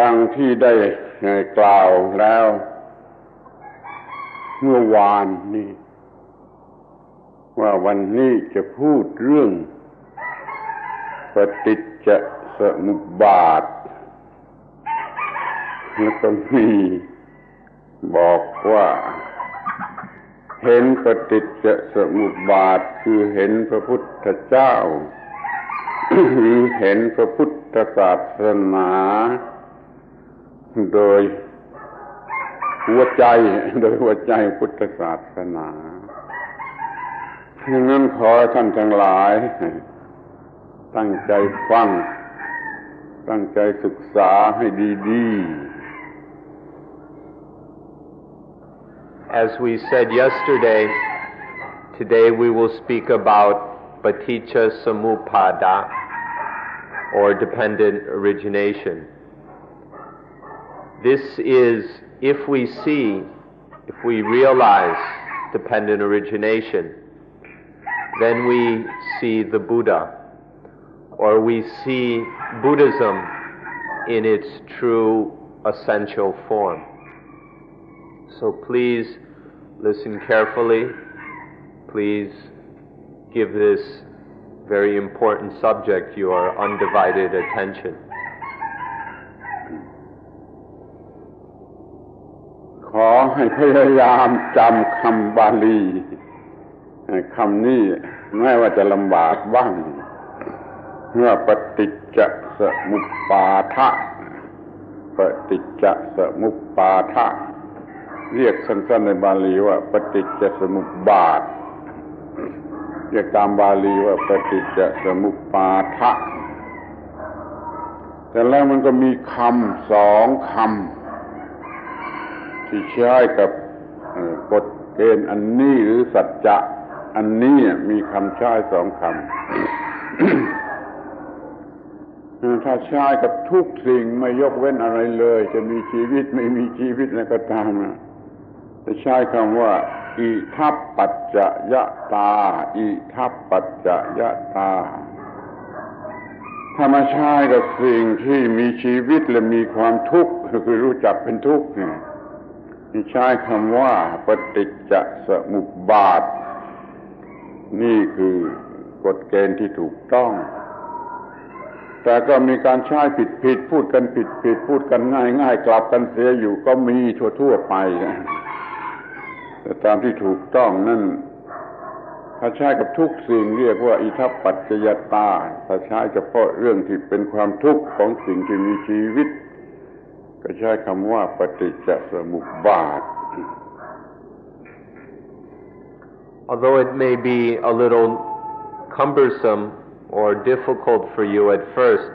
ดังที่ได้กล่าวแล้วเมื่อวานนี้ว่าวันนี้จะพูดเรื่องปฏิจจสมุปบาทแล้วก็มีบอกว่าเห็นปฏิจจสมุปบาทคือเห็นพระพุทธเจ้า หรือเห็นพระพุทธศาสนาโดยหัวใจพุทธศาสนาดังนั้นขอท่านทั้งหลายตั้งใจฟังตั้งใจศึกษาให้ดีๆ As we said yesterday, today we will speak about Paticca Samuppada or dependent origination. This is if we realize dependent origination, then we see the Buddha, or we see Buddhism in its true essential form. So please listen carefully. Please give this very important subject your undivided attention. ขอให้พยายามจำคำบาลีคำนี้แม้ว่าจะลำบากบ้างเมื่อปฏิจจสมุปบาทะปฏิจจสมุปบาทะเรียกสั้นๆในบาลีว่าปฏิจจสมุปบาทเรียกตามบาลีว่าปฏิจจสมุปบาทะแต่แล้วมันก็มีคำสองคำที่ใช้กับกฎเกณฑ์อันนี้หรือสัจจะอันนี้มีคำใช้สองคำ ถ้าใช้กับทุกสิ่งไม่ยกเว้นอะไรเลยจะมีชีวิตไม่มีชีวิตอะไรก็ตามจะใช้คำว่าอิทัปปัจจยตาอิทัปปัจจยตาถ้ามาใช้กับสิ่งที่มีชีวิตและมีความทุกข์คือรู้จักเป็นทุกข์ใช้คำว่าปฏิจจสมุปบาทนี่คือกฎเกณฑ์ที่ถูกต้องแต่ก็มีการใช้ผิดพูดกันผิดพูดกันง่ายกลับกันเสียอยู่ก็มีทั่วไปแต่ตามที่ถูกต้องนั่นถ้าใช้กับทุกสิ่งเรียกว่าอิทัปปัจจยตาถ้าใช้เฉพาะเรื่องที่เป็นความทุกข์ของสิ่งที่มีชีวิตก็ใช้คำว่าปฏิจจสมุปบาท Although it may be a little cumbersome or difficult for you at first,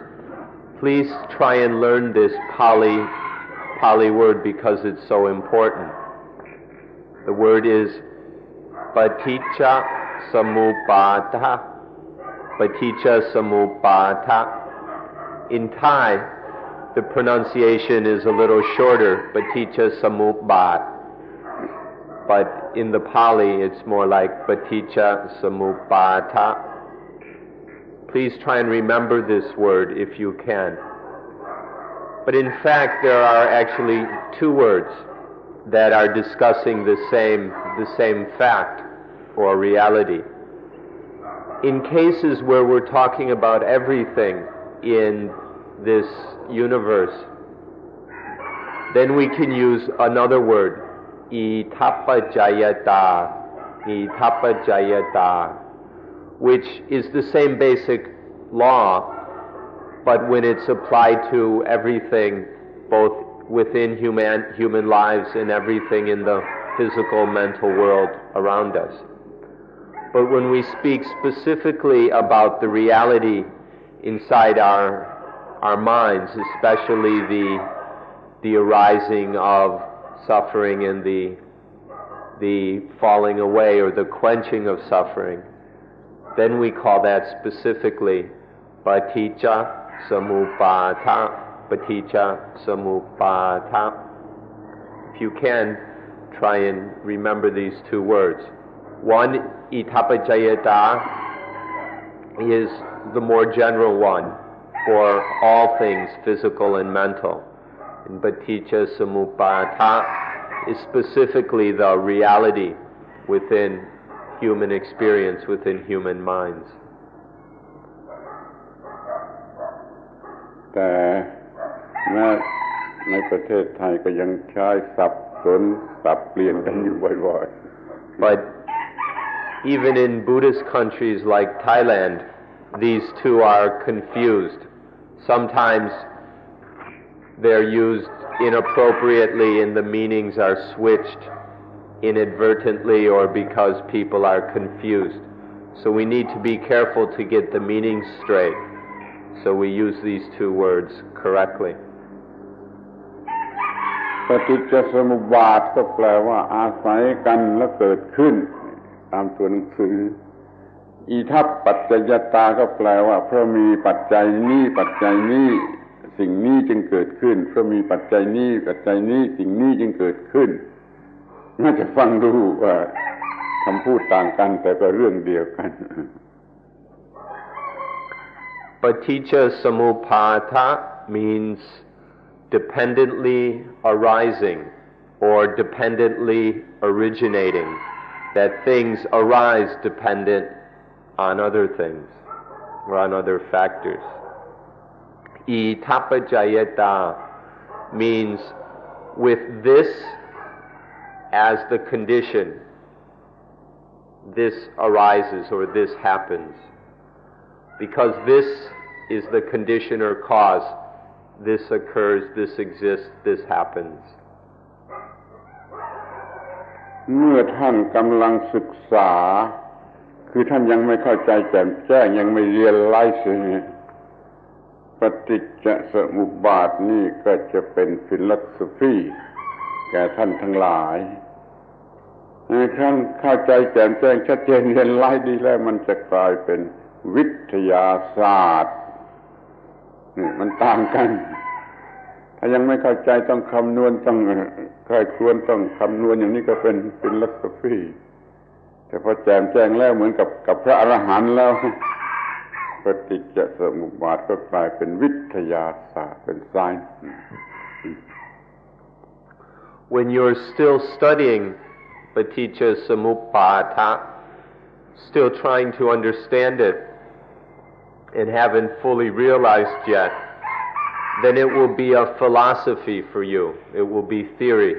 please try and learn this Pali word because it's so important. The word is Paticca Samuppada. Paticca Samuppada. In Thai, the pronunciation is a little shorter, Paticca Samupbad. But in the Pali, it's more like Paticca Samuppada. Please try and remember this word if you can. But in fact, there are actually two words that are discussing the same fact or reality. In cases where we're talking about everything in this universe, then we can use another word, itappajayata, which is the same basic law, but when it's applied to everything, both within human lives and everything in the physical, mental world around us. But when we speak specifically about the reality inside our minds, especially the arising of suffering and the falling away or the quenching of suffering, then we call that specifically Paticca Samuppada. Paticca Samuppada. If you can, try and remember these two words. One, itappajayata, is the more general one for all things physical and mental. And paticca samuppada is specifically the reality within human experience, within human minds. แต่แม้ในประเทศไทยก็ยังใช้สับสนสับเปลี่ยนกันอยู่บ่อยๆ But even in Buddhist countries like Thailand, these two are confused. Sometimes they're used inappropriately and the meanings are switched inadvertently or because people are confused. So we need to be careful to get the meanings straight. So we use these two words correctly. ปฏิจจสมุปบาทก็แปลว่าอาศัยกันแล้วเกิดขึ้นตามตัวหนังสืออิทัปปัจจยตาก็แปลว่าเพราะมีปัจจัยนี้ปัจจัยนี้สิ่งนี้จึงเกิดขึ้นเพราะมีปัจจัยนี้ปัจจัยนี้สิ่งนี้จึงเกิดขึ้นน่าจะฟังดูว่าคำพูดต่างกันแต่ก็เรื่องเดียวกัน Paticca samuppada means dependently arising or dependently originating, that things arise dependent on other things or on other factors. Itappajayata means with this as the condition, this arises or this happens. Because this is the condition or cause, this occurs, this exists, this happens. เมื่อท่านกำลังศึกษาคือท่านยังไม่เข้าใจแจ่มแจ้งยังไม่เรียนไล่เนี่ยปฏิจจสมุปบาทนี่ก็จะเป็นฟิโลโซฟีแก่ท่านทั้งหลายท่านเข้าใจแจ่มแจ้งชัดเจนเรียนไล่ดีแล้วมันจะกลายเป็นวิทยาศาสตร์นี่มันต่างกันถ้ายังไม่เข้าใจต้องคำนวณต้องใครควรต้องคำนวณอย่างนี้ก็เป็นฟิโลโซฟีแต่พอแจ่มแจ้งแล้วเหมือนกับพระอรหันต์แล้วปฏิจจสมุปบาทก็กลายเป็นวิทยาศาสตร์เป็น science. When you're still studying paticca samuppada, still trying to understand it and haven't fully realized yet, then it will be a philosophy for you. It will be theory.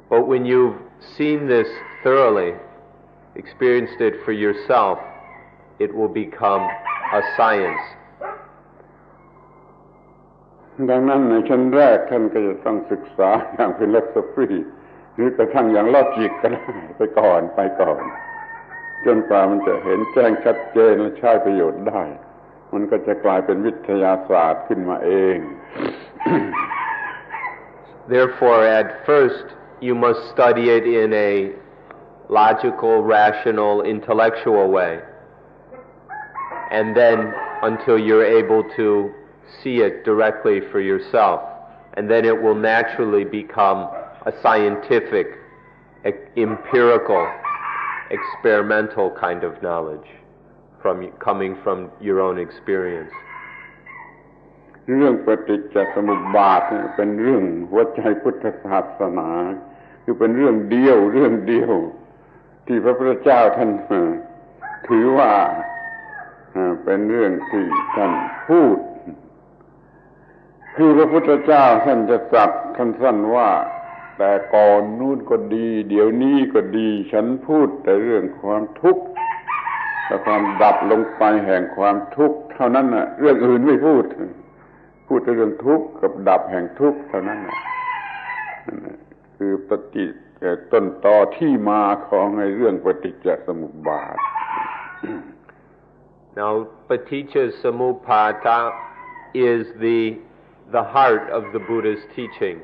But when you've seen this thoroughly, experienced it for yourself, it will become a science. ดังนั้นในชั้นแรกท่านก็จะต้องศึกษาอย่างฟิโลโซฟีหรือกระทั่งอย่างลอจิกก็ได้ไปก่อนจนกว่ามันจะเห็นแจ้งชัดเจนและใช้ประโยชน์ได้มันก็จะกลายเป็นวิทยาศาสตร์ขึ้นมาเอง Therefore, at first, you must study it in a logical, rational, intellectual way. And then until you're able to see it directly for yourself. And then it will naturally become a scientific, empirical, experimental kind of knowledge coming from your own experience. เรื่องปฏิจจสมุปบาทเป็นเรื่องหัวใจพุทธศาสนาคือเป็นเรื่องเดียวที่พระพุทธเจ้าท่านถือว่าเป็นเรื่องที่ท่านพูดคือพระพุทธเจ้าท่านจะตรัสสั้นๆว่าแต่ก่อนนู้นก็ดีเดี๋ยวนี้ก็ดีฉันพูดแต่เรื่องความทุกข์และความดับลงไปแห่งความทุกข์เท่านั้นน่ะเรื่องอื่นไม่พูดแต่เรื่องทุกข์กับดับแห่งทุกข์เท่านั้นน่ะคือต้นตอที่มาของในเรื่องปฏิจจสมุปบาท Now, paticca samuppada is the heart of the Buddha's teaching,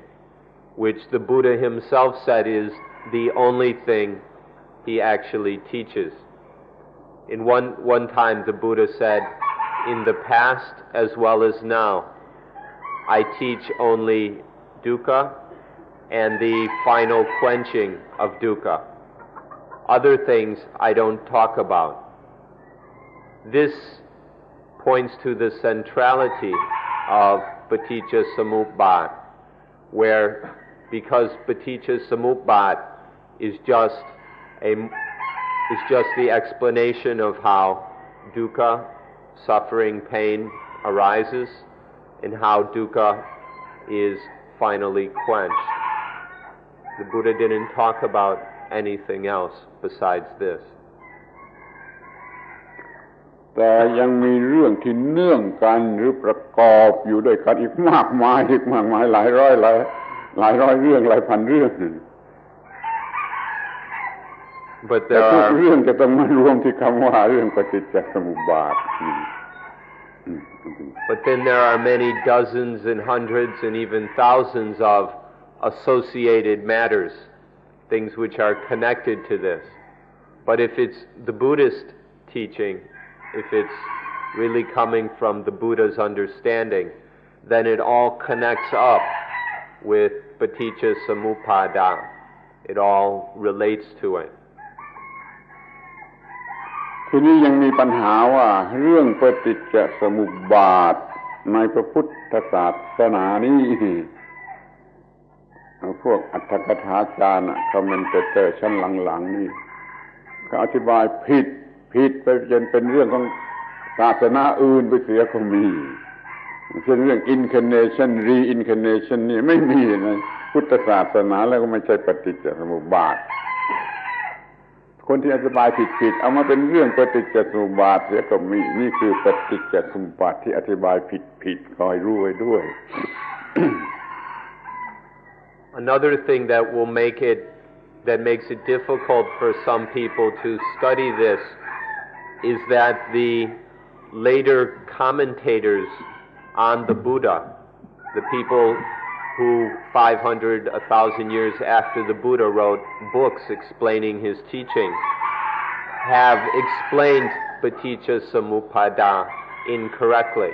which the Buddha himself said is the only thing he actually teaches. In one time the Buddha said, in the past as well as now, I teach only dukkha and the final quenching of dukkha. Other things I don't talk about. This points to the centrality of paticca samuppada where because paticca samuppada is just the explanation of how dukkha, suffering, pain arises, and how dukkha is finally quenched. The Buddha didn't talk about anything else besides this. แต่ยังมีเรื่องที่เนื่องกันหรือประกอบอยู่ด้วยกันอีกมากมายหลายร้อยเรื่องหลายพันเรื่อง But แต่ทุกเรื่องจะต้องมารวมที่คำว่าเรื่องปฏิจจสมุปบาท But then there are many dozens and hundreds and even thousands of associated matters, things which are connected to this. But if it's the Buddhist teaching, if it's really coming from the Buddha's understanding, then it all connects up with paticca samuppada. It all relates to it. ทีนี้ยังมีปัญหาว่าเรื่องปฏิจจสมุปบาทในพระพุทธศาสนานี้พวกอัตถกถาจารย์คอมเมนเตอร์ชั้นหลังๆนี่เขาอธิบายผิดไปจนเป็นเรื่องของศาสนาอื่นไปเสียก็มีเช่นเรื่อง incarnation reincarnation นี่ไม่มีในพุทธศาสนาแล้วก็ไม่ใช่ปฏิจจสมุปบาทคนที่อธิบายผิดเอามาเป็นเรื่องปฏิจจสมุปบาทเสียก็มีนี่คือปฏิจจสมุปบาทที่อธิบายผิดคอยรู้ไว้ด้วย Another thing that makes it difficult for some people to study this is that the later commentators on the Buddha, the people who 500, 1,000 years after the Buddha wrote books explaining his teaching, have explained paticca samuppada incorrectly.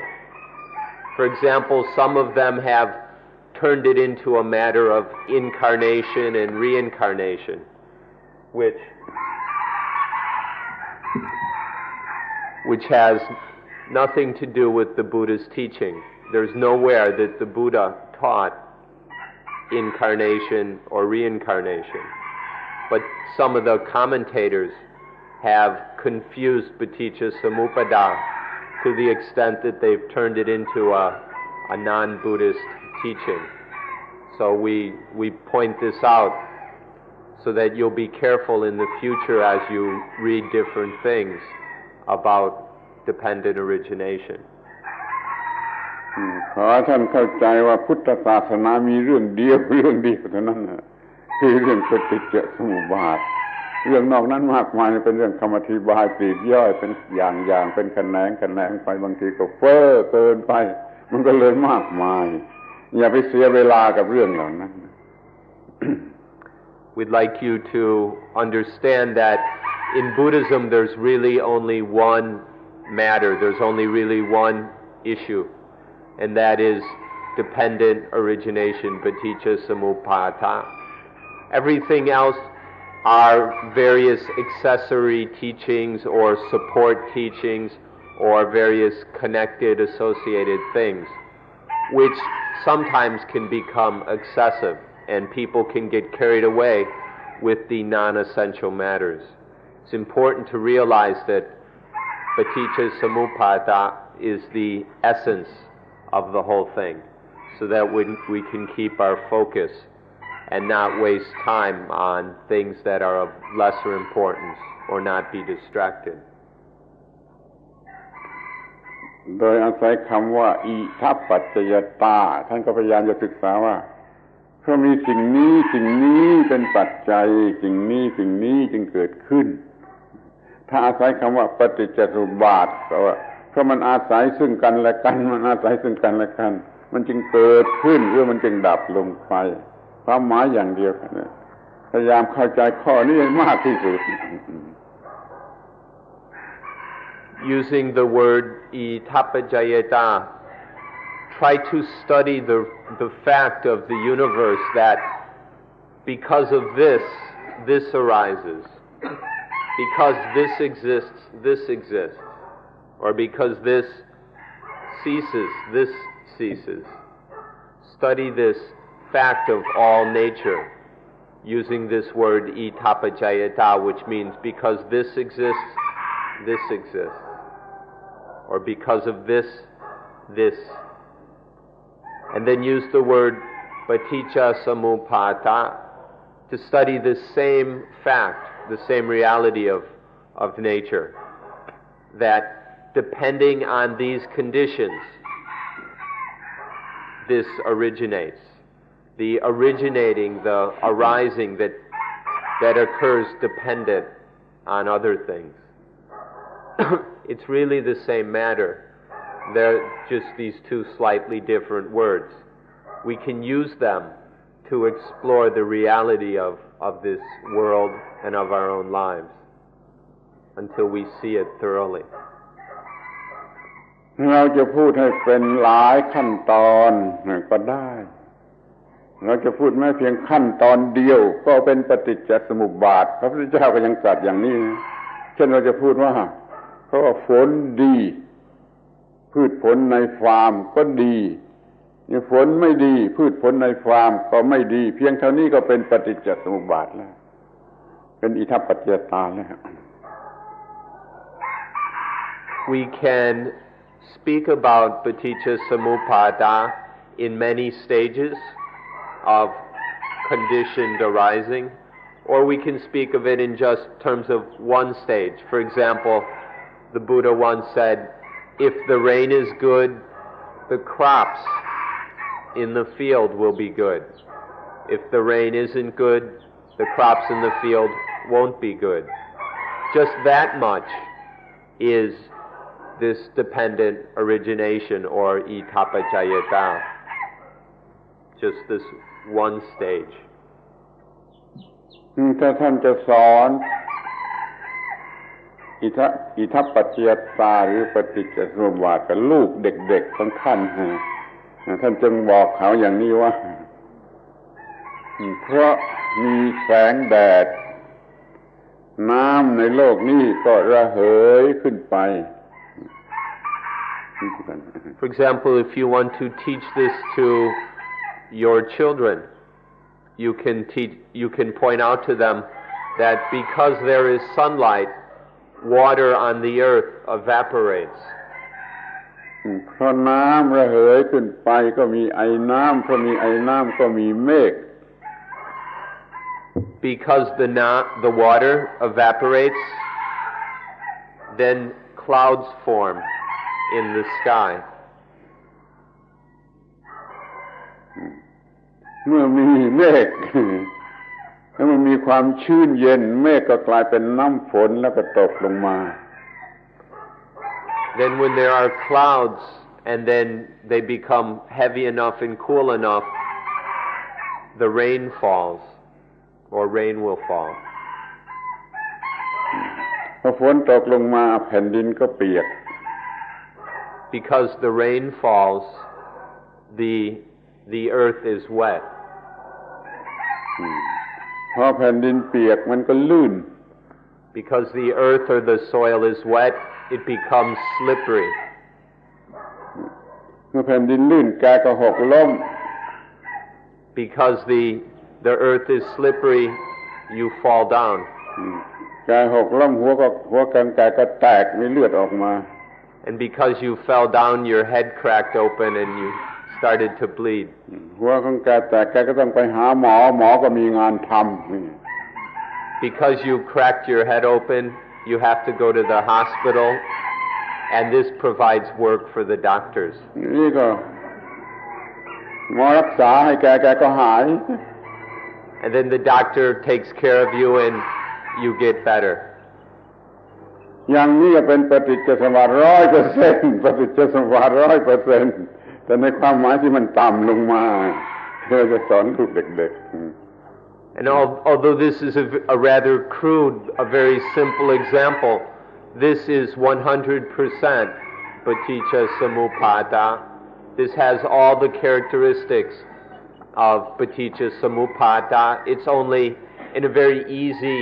For example, some of them have turned it into a matter of incarnation and reincarnation, which has nothing to do with the Buddha's teaching. There's nowhere that the Buddha taught incarnation or reincarnation. But some of the commentators have confused paticca samuppada to the extent that they've turned it into a non-Buddhist teaching. So we point this out so that you'll be careful in the future as you read different things about dependent origination. ขอท่านเข้าใจว่าพุทธศาสนามีเรื่องเดียวเท่านั้นคือเรื่องปฏิจจสมุปบาทเรื่องนอกนั้นมากมายเป็นเรื่องคำอธิบายปลีกย่อยเป็นอย่างเป็นแขนงไปบางทีก็เฟ้อเกินไปมันก็เลยมากมายอย่าไปเสียเวลากับเรื่องเหล่านั้น We'd like you to understand that in Buddhism there's really only one matter, there's only really one issue, and that is dependent origination, paticca samuppada. Everything else are various accessory teachings or support teachings or various connected associated things, which sometimes can become excessive and people can get carried away with the non-essential matters. It's important to realize that paticca samuppada is the essence of the whole thing, so that we can keep our focus and not waste time on things that are of lesser importance or not be distracted. โดยอาศัยคำว่าอิทัปปัจจยตาท่านก็พยายามจะศึกษาว่าเพราะมีสิ่งนี้เป็นปัจจัยสิ่งนี้จึงเกิดขึ้นถ้าอาศัยคำว่าปฏิจจสมุปบาทก็ว่าเพราะมันอาศัยซึ่งกันและกันมันจึงเกิดขึ้นหรือมันจึงดับลงไปความหมายอย่างเดียวกันพยายามเข้าใจข้อนี้ให้มากที่สุด Using the word itappajayata, try to study the fact of the universe that because of this arises, because this exists, or because this ceases. Study this fact of all nature, using this word itapajayata, which means because this exists, this exists. Or because of this, this. And then use the word paticca samuppada to study the same fact, the same reality of nature, that depending on these conditions, this originates. The originating, the arising that occurs dependent on other things. It's really the same matter. They're just these two slightly different words. We can use them to explore the reality of this world and of our own lives until we see it thoroughly. เราจะพูดให้เป็นหลายขั้นตอนก็ได้เราจะพูดแม้เพียงขั้นตอนเดียวก็เป็นปฏิจจสมุปบาทพระพุทธเจ้าก็ยังตรัสอย่างนี้นะเช่นเราจะพูดว่าเพราะว่าฝนดีพืชผลในฟาร์มก็ดีฝนไม่ดีพืชผลในฟาร์มก็ไม่ดีเพียงเท่านี้ก็เป็นปฏิจจสมุปบาทแล้วเป็นอิทัปปัจจยตาแล้ว We can speak about paticca samuppada in many stages of conditioned arising, or we can speak of it in just terms of one stage. For example, the Buddha once said, if the rain is good, the crops in the field will be good. If the rain isn't good, the crops in the field won't be good. Just that much is this dependent origination or itapajayata. Just this one stage. ถ้าท่านจะสอนอิทัปปัจจยตาหรือปฏิจจสมุปบาทกับลูกเด็กๆของท่านท่านจึงบอกเขาอย่างนี้ว่าเพราะมีแสงแดดน้ำในโลกนี้ก็ระเหยขึ้นไป For example, if you want to teach this to your children, you can point out to them that because there is sunlight, water on the earth evaporates. เพราะน้ำระเหยขึ้นไปก็มีไอน้ำเพราะมีไอน้ำก็มีเมฆ Because the water evaporates, then clouds form in the sky. เมื่อมีเมฆแล้วมันมีความชื้นเย็นเมฆก็กลายเป็นน้ำฝนแล้วก็ตกลงมา Then when there are clouds and then they become heavy enough and cool enough, the rain falls or rain will fall. พอฝนตกลงมาแผ่นดินก็เปียก Because the rain falls, the earth is wet. พอแผ่นดินเปียกมันก็ลื่น Because the earth or the soil is wet, it becomes slippery. เมื่อแผ่นดินลื่นแกก็หกล้ม Because the earth is slippery, you fall down. แกหกล้มหัวกันแกก็แตกมีเลือดออกมา And because you fell down, your head cracked open and you started to bleed. หัวของแกแตกแกก็ต้องไปหาหมอหมอก็มีงานทำ Because you cracked your head open, you have to go to the hospital, and this provides work for the doctors. นี่ก็หมอรักษาให้แกก็หาย And then the doctor takes care of you and you get better. อย่างนี้เป็นปฏิจจสมุปบาท 100% ปฏิจจสมุปบาท 100% แต่ในความหมายที่มันต่ำลงมาเราจะสอนลูกเด็กๆ And although this is a rather crude, a very simple example, this is 100% paticca samuppada. This has all the characteristics of paticca samuppada. It's only in a very easy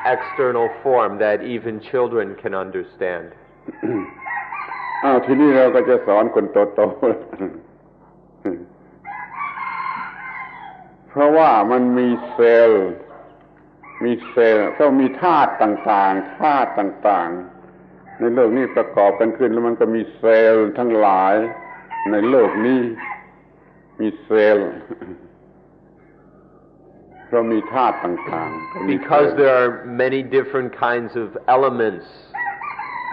external form that even children can understand. ทีนี้เราก็จะสอนคนโตๆ เพราะว่ามันมีเซลล์ก็มีธาตุต่างๆในโลกนี้ประกอบกันขึ้นแล้วมันก็มีเซลล์ทั้งหลายในโลกนี้มีเซลล์เพราะมีธาตุต่างๆ Because there are many different kinds of elements,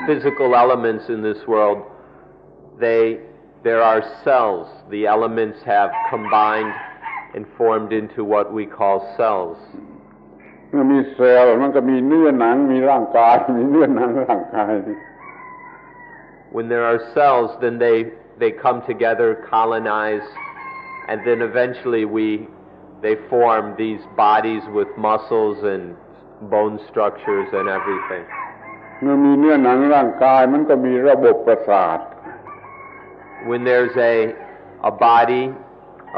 physical elements in this world, there are cells. The elements have combined and formed into what we call cells. เมื่อมีเซลล์มันก็มีเนื้อหนังมีร่างกายมีเนื้อหนังร่างกาย When there are cells, then they come together, colonize, and then eventually they form these bodies with muscles and bone structures and everything. เมื่อมีเนื้อหนังร่างกายมันก็มีระบบประสาท When there's a body,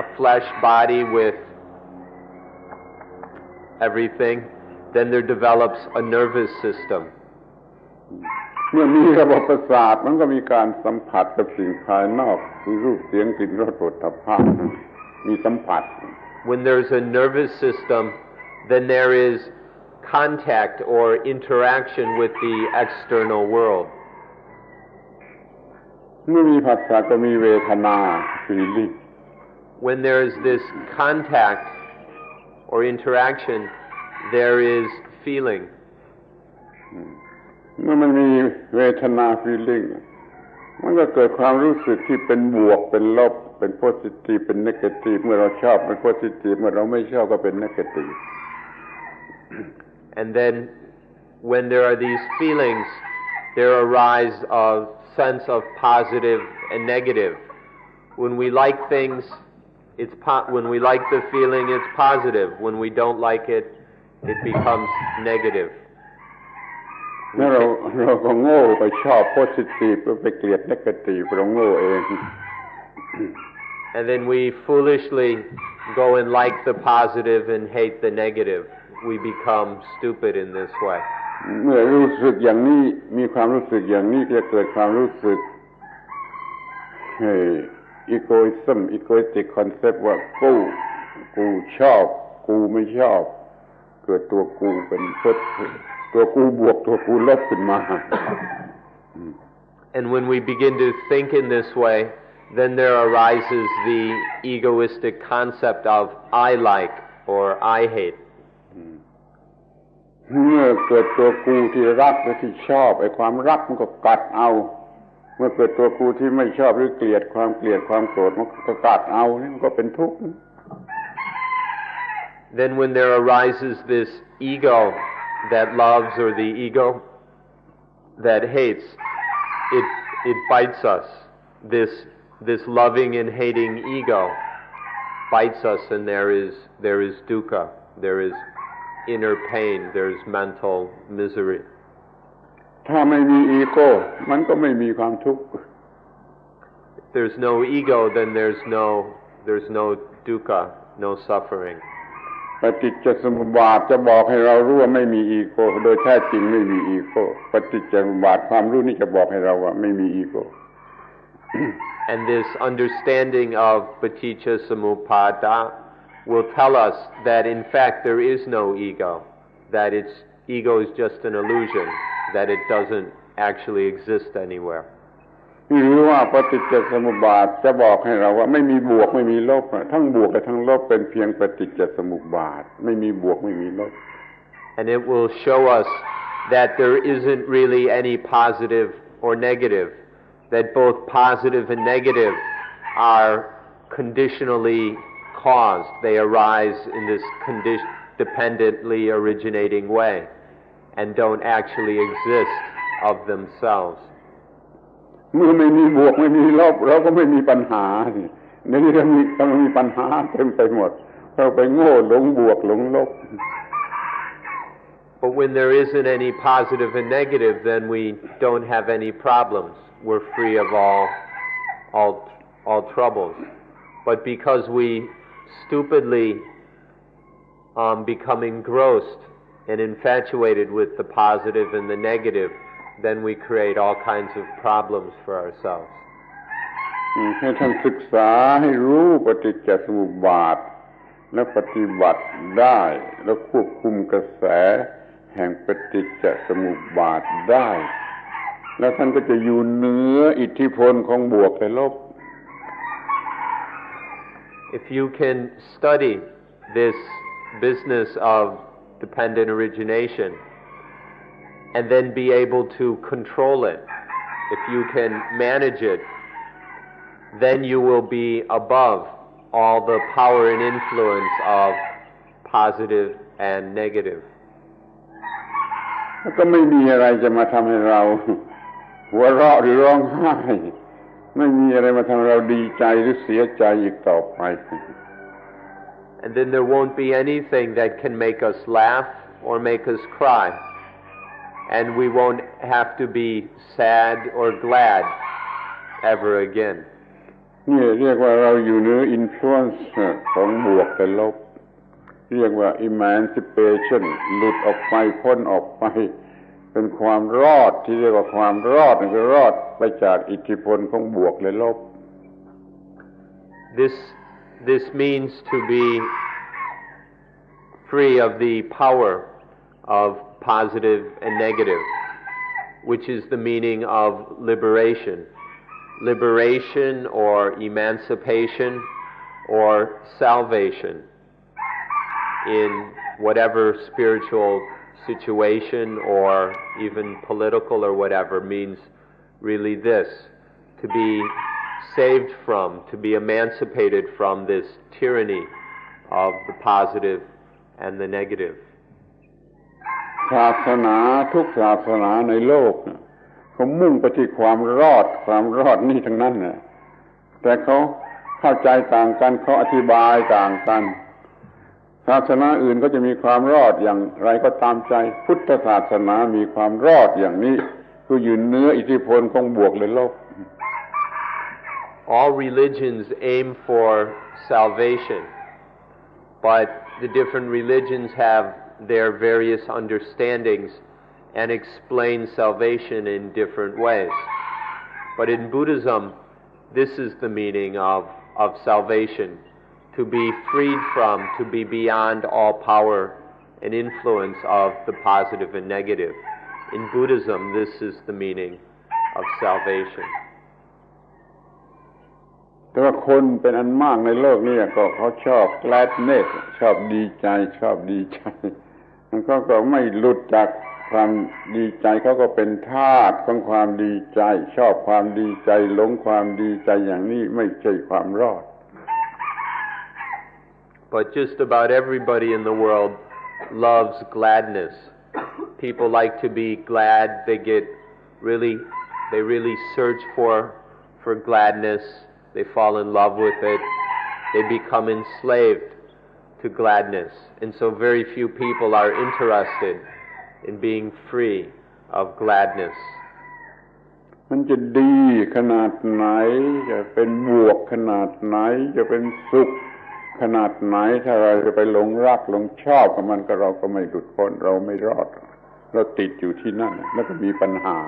a flesh body with everything, then there develops a nervous system. เมื่อมีระบบประสาทมันก็มีการสัมผัสกับสิ่งภายนอกคือรูปเสียงกลิ่นรสโผฏฐัพพะมีสัมผัส When there's a nervous system, then there is contact or interaction with the external world. เมื่อมีผัสสะก็มีเวทนา feeling. When there is this contact or interaction, there is feeling. เมื่อมันมีเวทนา feeling มันก็เกิดความรู้สึกที่เป็นบวกเป็นลบเป็น positive เป็น negative เมื่อเราชอบเป็น positive เมื่อเราไม่ชอบก็เป็น negative. And then when there are these feelings, there arise a sense of positive and negative. When we like things, when we like the feeling, it's positive. When we don't like it, it becomes negative. แล้วเราก็โง่ไปชอบ positive ไปเกลียด negative เราโง่เอง And then we foolishly go and like the positive and hate the negative. We become stupid in this way. เมื่อรู้สึกอย่างนี้มีความรู้สึกอย่างนี้จะเกิดความรู้สึกegoism egoistic concept ว่ากูชอบกูไม่ชอบเกิดตัวกูเป็นตัวกูบวกตัวกูลบขึ้นมา And when we begin to think in this way, then there arises the egoistic concept of I like or I hate. เมื่อเกิดตัวกูที่รักและที่ชอบไอ้ความรักมันก็กัดเอาเมื่อเกิดตัวกูที่ไม่ชอบหรือเกลียดความโกรธมันก็กัดเอานี่มันก็เป็นทุกข์ Then when there arises this ego that loves or the ego that hates, it bites us. This loving and hating ego bites us, and there is dukkha, there is inner pain, there is mental misery. ถ้าไม่มีอีโก้มันก็ไม่มีความทุกข์ If there's no ego, then there's no dukkha, no suffering. ปฏิจจสมุปบาทจะบอกให้เรารู้ว่าไม่มีอีโก้โดยแท้จริงไม่มีอีโก้ปฏิจจสมุปบาทความรู้นี้จะบอกให้เราว่าไม่มีอีโก้ And this understanding of paticca samuppada will tell us that in fact there is no ego, that ego is just an illusion, that it doesn't actually exist anywhere. หรือว่าปฏิจจสมุปบาทจะบอกให้เราว่าไม่มีบวกไม่มีลบทั้งบวกและทั้งลบเป็นเพียงปฏิจจสมุปบาทไม่มีบวกไม่มีลบ And it will show us that there isn't really any positive or negative, that both positive and negative are conditionally caused. They arise in this dependently originating way and don't actually exist of themselves. เมื่อไม่มีบวกไม่มีลบเราก็ไม่มีปัญหาในนี้เรามีปัญหาเต็มไปหมดเราไปโง่หลงบวกหลงลบ But when there isn't any positive and negative, then we don't have any problems. We're free of all troubles. But because we stupidly become engrossed and infatuated with the positive and the negative, then we create all kinds of problems for ourselves. ให้ท่านศึกษาให้รู้ปฏิจจสมุปบาท และปฏิบัติได้และควบคุมกระแสแห่งปฏิจจสมุปบาทได้แล้วท่านก็จะอยู่เหนืออิทธิพลของบวกและลบ If you can study this business of dependent origination and then be able to control it, if you can manage it, then you will be above all the power and influence of positive and negative. ก็ไม่มีอะไรจะมาทำให้เราหัวเราะหรือร้องไห้ไม่มีอะไรมาทำให้เราดีใจหรือเสียใจอีกต่อไป And then there won't be anything that can make us laugh or make us cry. And we won't have to be sad or glad ever again. นี่เรียกว่าเราอยู่เหนืออินฟลูเอนซ์ของบวกและลบเรียกว่า emancipation หลุดออกไปพ้นออกไปเป็นความรอดที่เรียกว่าความรอดนั่นคือรอดไปจากอิทธิพลของบวกและลบ This means to be free of the power of positive and negative, which is the meaning of liberation. Liberation or emancipation or salvation in whatever spiritual situation or even political or whatever means really this, to be saved from, to be emancipated from this tyranny of the positive and the negative. ศาสนาทุกศาสนาในโลกเขามุ่งไปที่ความรอดนี่ทั้งนั้นน่ะแต่เขาเข้าใจต่างกันเขาอธิบายต่างกันศาสนาอื่นก็จะมีความรอดอย่างไรก็ตามใจพุทธศาสนามีความรอดอย่างนี้คืออยู่เหนืออิทธิพลของบวกและลบ All religions aim for salvation, but the different religions have their various understandings and explain salvation in different ways. But in Buddhism, this is the meaning of salvation, to be freed from, to be beyond all power and influence of the positive and negative. In Buddhism, this is the meaning of salvation. แต่ว่าคนเป็นอันมากในโลกนี้ก็เขาชอบ gladness ชอบดีใจมันก็ไม่หลุดจากความดีใจเขาก็เป็นทาสของความดีใจชอบความดีใจหลงความดีใจอย่างนี้ไม่ใช่ความรอด But just about everybody in the world loves gladness. People like to be glad. They really search for gladness. They fall in love with it. They become enslaved to gladness. And so very few people are interested in being free of gladness. มันจะดีขนาดไหนจะเป็นบวกขนาดไหนจะเป็นสุขขนาดไหนถ้าเราจะไปหลงรักหลงชอบกับมันก็เราก็ไม่หลุดพ้นเราไม่รอดเราติดอยู่ที่นั่นแล้วก็มีปัญหา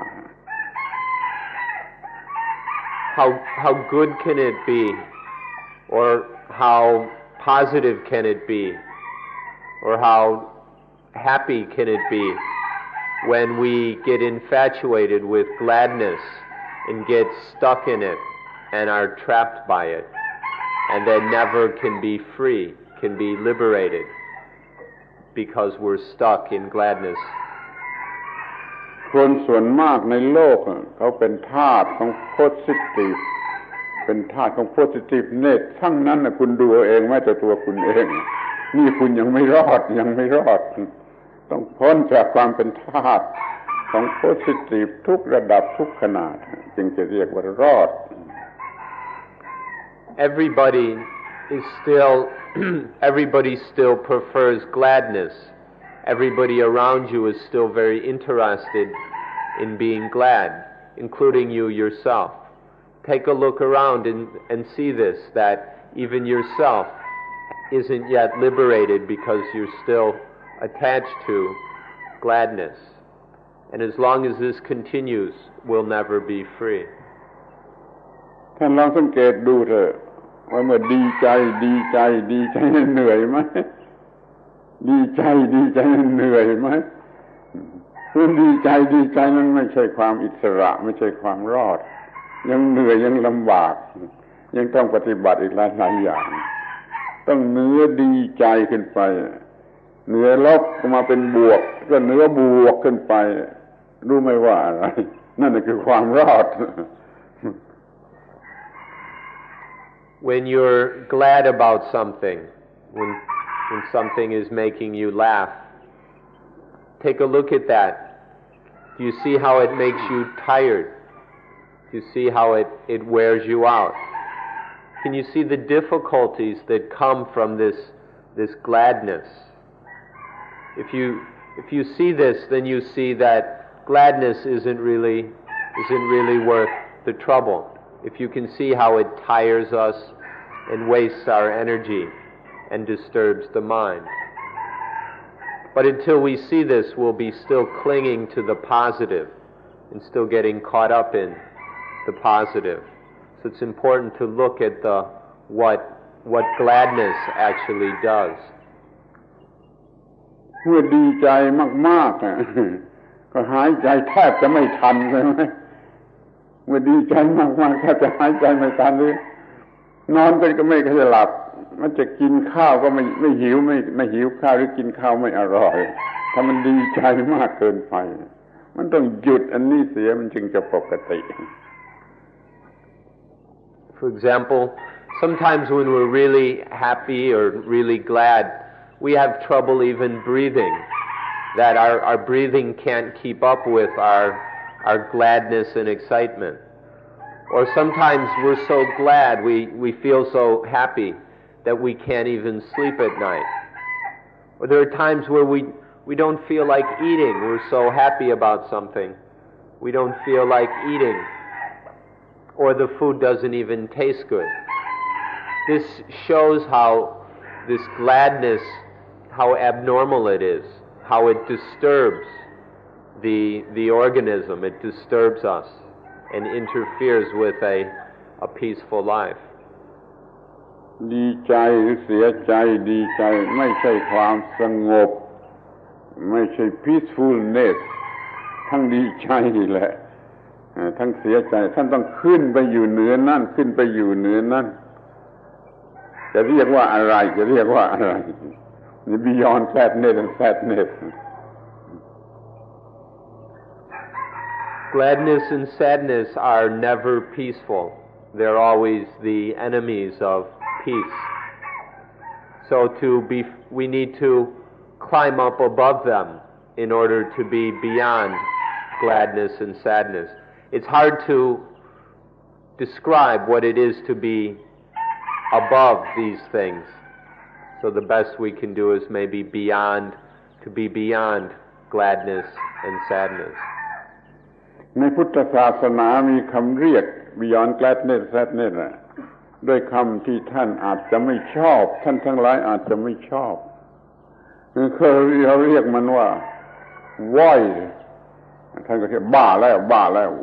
How good can it be, or how positive can it be, or how happy can it be when we get infatuated with gladness and get stuck in it and are trapped by it and then never can be free, can be liberated because we're stuck in gladness. คนส่วนมากในโลกเขาเป็นทาสของ positive เป็นทาสของ positive net ทั้งนั้นนะคุณดูเอาเองแม้แต่ตัวคุณเองนี่คุณยังไม่รอดต้องพ้นจากความเป็นทาสของ positive ทุกระดับทุกขนาดจึงจะเรียกว่ารอด Everybody still prefers gladness. Everybody around you is still very interested in being glad, including you yourself. Take a look around and see this, that even yourself isn't yet liberated because you're still attached to gladness. And as long as this continues, we'll never be free. ท่านลองสังเกตดูเถอะ ว่าเมื่อดีใจเหนื่อยไหมดีใจเหนื่อยไหมคือดีใจนั้นไม่ใช่ความอิสระไม่ใช่ความรอดยังเหนื่อยยังลำบากยังต้องปฏิบัติอีกหลายอย่างต้องเหนือดีใจขึ้นไปเหนือลบก็มาเป็นบวกก็เหนือบวกขึ้นไปรู้ไหมว่าอะไรนั่นคือความรอดWhen you're glad about something, when something is making you laugh, take a look at that. Do you see how it makes you tired? Do you see how it wears you out? Can you see the difficulties that come from this gladness? If you see this, then you see that gladness isn't really worth the trouble. If you can see how it tires us and wastes our energy and disturbs the mind. But until we see this, we'll be still clinging to the positive and still getting caught up in the positive. So it's important to look at what gladness actually does. เมื่อดีใจมากๆก็หายใจแทบจะไม่ทันใช่ไหมเมื่อดีใจมากๆแทบจะหายใจไม่ทันเลยนอนไปก็ไม่เคยหลับมันจะกินข้าวก็ไม่หิวไม่หิวข้าวหรือกินข้าวไม่อร่อยถ้ามันดีใจมากเกินไปมันต้องหยุดอันนี้เสียมันจึงจะปกติ For example, sometimes when we're really happy or really glad, we have trouble even breathing, that our breathing can't keep up with our gladness and excitement. Or sometimes we're so glad, we feel so happy that we can't even sleep at night. Or there are times where we don't feel like eating. We're so happy about something. We don't feel like eating. Or the food doesn't even taste good. This shows how this gladness, how abnormal it is, how it disturbs the organism. It disturbs us and interferes with a peaceful life. ดีใจหรือเสียใจดีใจไม่ใช่ความสงบไม่ใช่ peacefulness ทั้งดีใจแหละทั้งเสียใจท่านต้องขึ้นไปอยู่เหนือนั่นขึ้นไปอยู่เหนือนั่นจะเรียกว่าอะไรนี่ beyond sadness and sadness Gladness and sadness are never peaceful. They're always the enemies of peace. So we need to climb up above them in order to be beyond gladness and sadness. It's hard to describe what it is to be above these things. So the best we can do is maybe to be beyond gladness and sadness. ในพุทธศาสนามีคำเรียก beyond gladness sadness ด้วยคำที่ท่านอาจจะไม่ชอบท่านทั้งหลายอาจจะไม่ชอบเขาเรียกมันว่า void ท่านก็เรียกบ้าแล้ว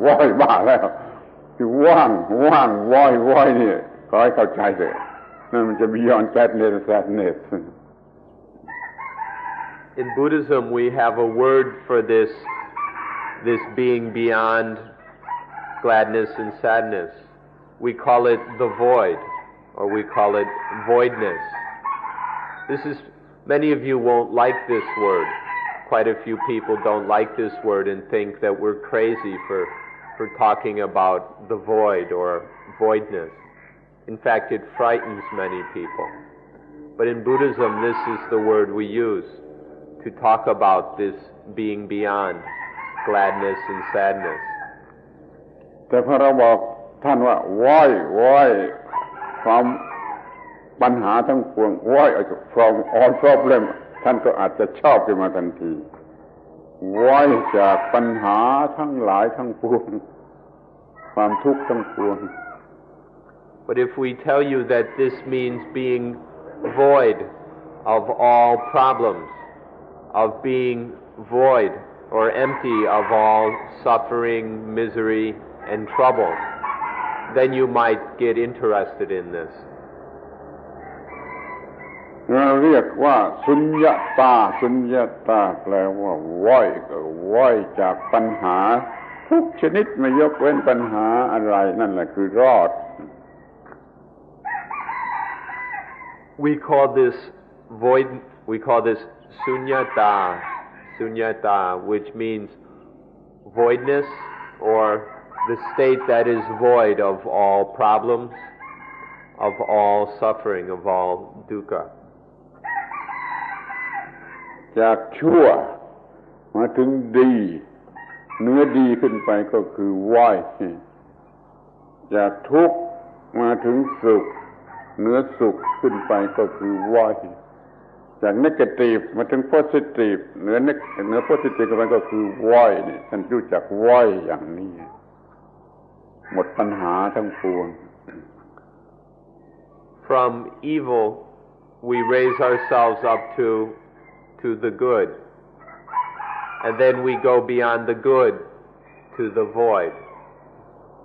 void บ้าแล้วคือว่าง void นี่ขอให้เข้าใจเถอะนั่นมันจะ beyond gladness sadness In Buddhism we have a word for this being beyond gladness and sadness. We call it the void, or we call it voidness. Many of you won't like this word. Quite a few people don't like this word and think that we're crazy for talking about the void or voidness. In fact, it frightens many people. But in Buddhism, this is the word we use to talk about this being beyond gladness and sadness. แต่พอเราบอกท่านว่า void ความปัญหาทั้งปวง void from all problem ท่านก็อาจจะชอบขึ้นมาทันที void จากปัญหาทั้งหลายทั้งปวงความทุกข์ทั้งปวง But if we tell you that this means being void of all problems, of being void or empty of all suffering, misery, and trouble, then you might get interested in this. เราเรียกว่าสุญญตาสุญญตาแปลว่าว่อยก็ว่อยจากปัญหาทุกชนิดไม่ยกเว้นปัญหาอะไรนั่นแหละคือรอด We call this void, we call this sunyata, which means voidness, or the state that is void of all problems, of all suffering, of all dukkha. จากชั่วมาถึงดีเนื้อดีขึ้นไปก็คือว่ายจากทุกข์มาถึงสุขเนื้อสุขขึ้นไปก็คือว่ายจาก negative มาถึง positive เนื้อ positive ขึ้นไปก็คือว่ายนี่ท่านรู้จักว่ายอย่างนี้หมดปัญหาทั้งปวง From evil we raise ourselves up to the good, and then we go beyond the good to the void.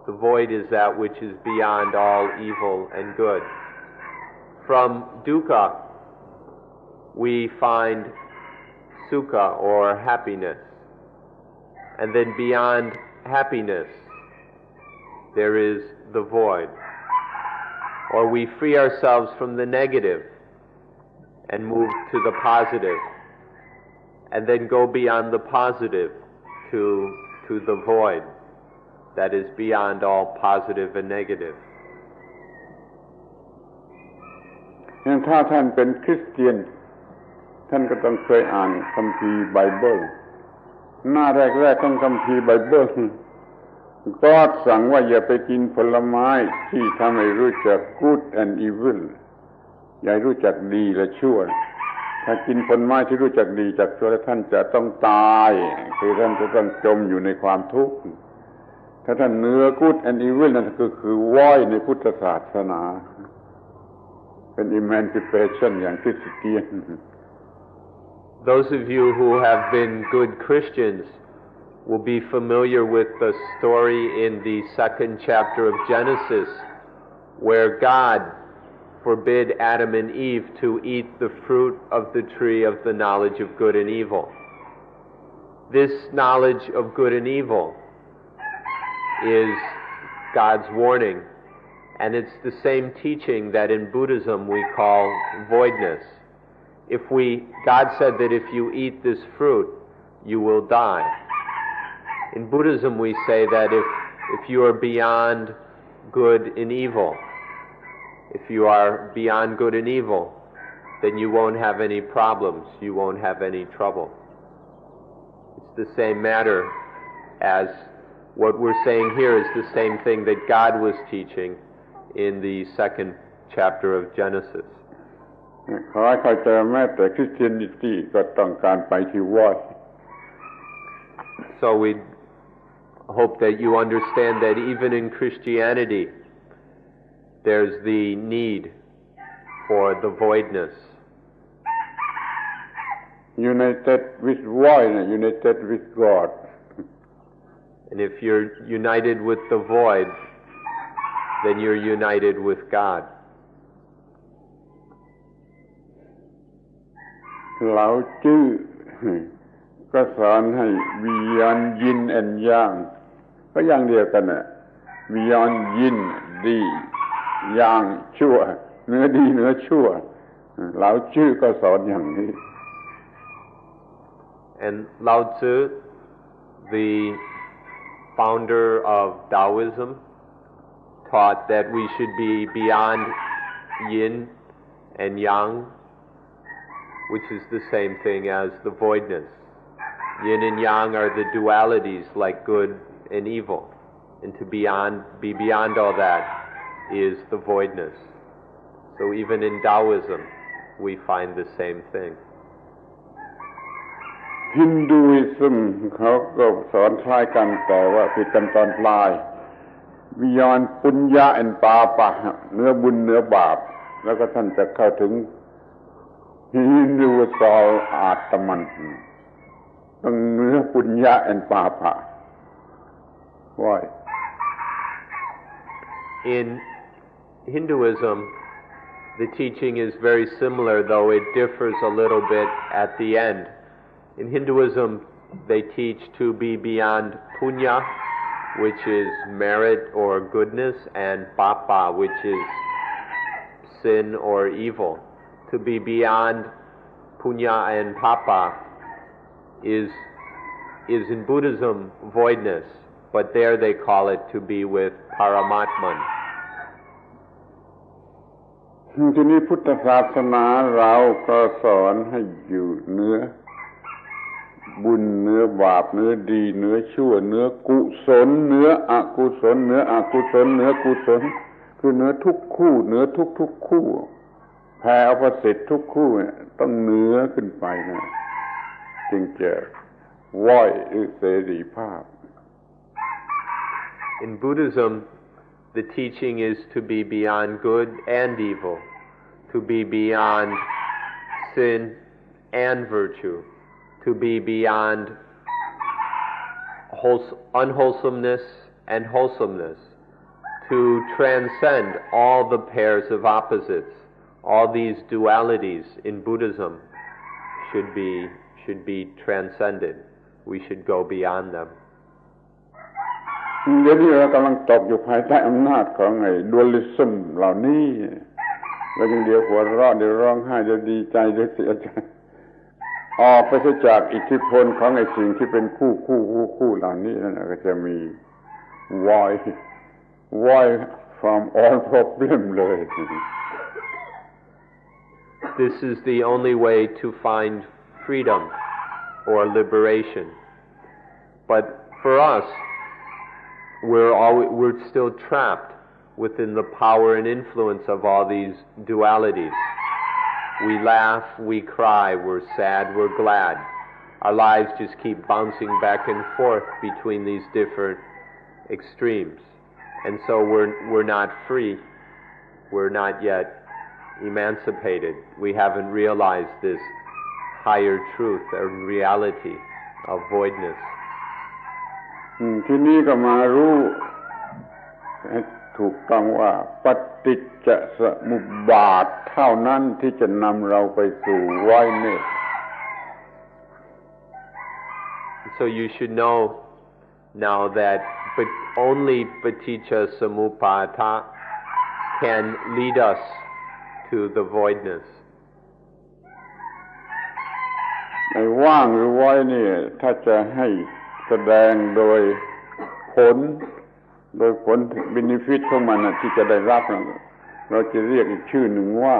The void is that which is beyond all evil and good. From dukkha we find sukha or happiness, and then beyond happiness there is the void. Or we free ourselves from the negative and move to the positive, and then go beyond the positive to the void that is beyond all positive and negative. ถ้าท่านเป็นคริสเตียนท่านก็ต้องเคยอ่านคัมภีร์ไบเบิลหน้าแรกๆของคัมภีร์ไบเบิลก็สั่งว่าอย่าไปกินผลไม้ที่ทำให้รู้จัก good and evil อย่ารู้จักดีและชั่วถ้ากินผลไม้ที่รู้จักดีจักชั่วแล้วท่านจะต้องตายคือท่านจะต้องจมอยู่ในความทุกข์ถ้าท่านเหนือ good and evil นั่นก็คือว่ายในพุทธศาสนาเป็น emancipation อย่างคริสเตียน Those of you who have been good Christians will be familiar with the story in the second chapter of Genesis, where God forbid Adam and Eve to eat the fruit of the tree of the knowledge of good and evil. This knowledge of good and evil is God's warning, and it's the same teaching that in Buddhism we call voidness. God said that if you eat this fruit, you will die. In Buddhism we say that if you are beyond good and evil, if you are beyond good and evil, then you won't have any problems, you won't have any trouble. It's the same matter as what we're saying here is the same thing that God was teaching in the second chapter of Genesis. ขอให้เข้าใจแม้แต่คริสเตียนิตี้ก็ต้องการไปที่ว่าย So we hope that you understand that even in Christianity there's the need for the voidness. United with void, united with God. And if you're united with the void, then you're united with God. เราจื้อก็สอนให้ beyond yin and yang ก็อย่างเดียวกันน่ะ beyond yin ดี yang ชั่วเนื้อดีเนื้อชั่วเราจื้อก็สอนอย่างนี้ And Lao Tzu, the founder of Taoism, taught that we should be beyond yin and yang, which is the same thing as the voidness. Yin and yang are the dualities like good and evil, and to be beyond all that is the voidness. So even in Taoism we find the same thing. Hinduism เขาก็สอนคล้ายกันแต่ว่าผิดกันตอนปลาย Beyond ปุญญา and ปาปะเนื้อบุญเนื้อบาปแล้วก็ท่านจะเข้าถึง Universal อาตมันต้องเนื้อปุญญา and ปาปะ Why? In Hinduism The teaching is very similar, though it differs a little bit at the end. In Hinduism, they teach to be beyond punya, which is merit or goodness, and papa, which is sin or evil. To be beyond punya and papa is in Buddhism voidness, but there they call it to be with Paramatman. ทีนี้พุทธศาสนาเราก็สอนให้อยู่เนื้อบุญเนื้อบาปเนื้อดีเนื้อชั่วเนื้อกุศลเนื้ออกุศลเนื้ออกุศลเนื้อกุศลคือเนื้อทุกคู่เนื้อทุกคู่แผ่อภิสิทธิ์ทุกคู่ต้องเนื้อขึ้นไปนะจึงจะว้อยหรือเสรีภาพ In Buddhism, the teaching is to be beyond good and evil, to be beyond sin and virtue, to be beyond unwholesomeness and wholesomeness, to transcend all the pairs of opposites. All these dualities in Buddhism should be transcended. We should go beyond them. เดี๋ยวนี้เรากำลังตกอยู่ภายใต้อำนาจของไอ้ดูอลิซึมเหล่านี้แล้วเดี๋ยวหัวเราะเดี๋ยวร้องไห้เดี๋ยวดีใจเดี๋ยวเสียใจออกไปจากอิทธิพลของไอ้สิ่งที่เป็นคู่เหล่านี้นั่นก็จะมี void from all problem เลย This is the only way to find freedom or liberation. But for us, we're still trapped within the power and influence of all these dualities. We laugh, we cry, we're sad, we're glad. Our lives just keep bouncing back and forth between these different extremes. And so we're not free. We're not yet emancipated. We haven't realized this higher truth or reality of voidness. ที่นี้ก็มารู้ถูกต้องว่าปฏิจจสมุปบาทเท่านั้นที่จะนำเราไปสู่voidness. So you should know now that but only paticca samuppada can lead us to the voidness. ในว่างหรือvoidนี่ถ้าจะให้แสดงโดยผลbenefit ของมันที่จะได้รับเราจะเรียกอีกชื่อหนึ่งว่า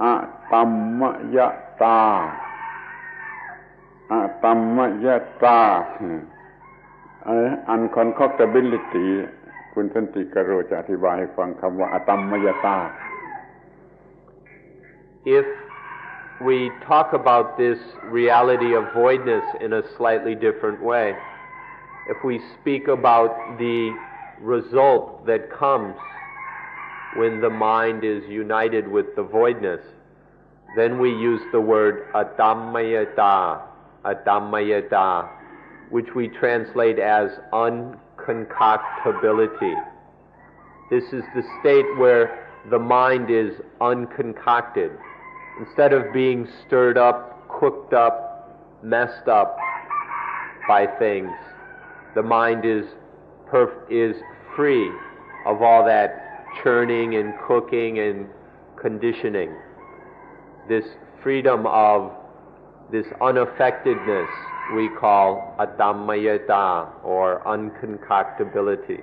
อะตัมมยตาอะตัมมยตา unconcoctability คุณสันติกโรจะอธิบายให้ฟังคำว่าอะตัมมยตา If we talk about this reality of voidness in a slightly different way, if we speak about the result that comes when the mind is united with the voidness, then we use the word atammayata, which we translate as unconcoctability. This is the state where the mind is unconcocted. Instead of being stirred up, cooked up, messed up by things, the mind is free of all that churning and cooking and conditioning. This freedom of this unaffectedness we call atammayata or unconcoctability.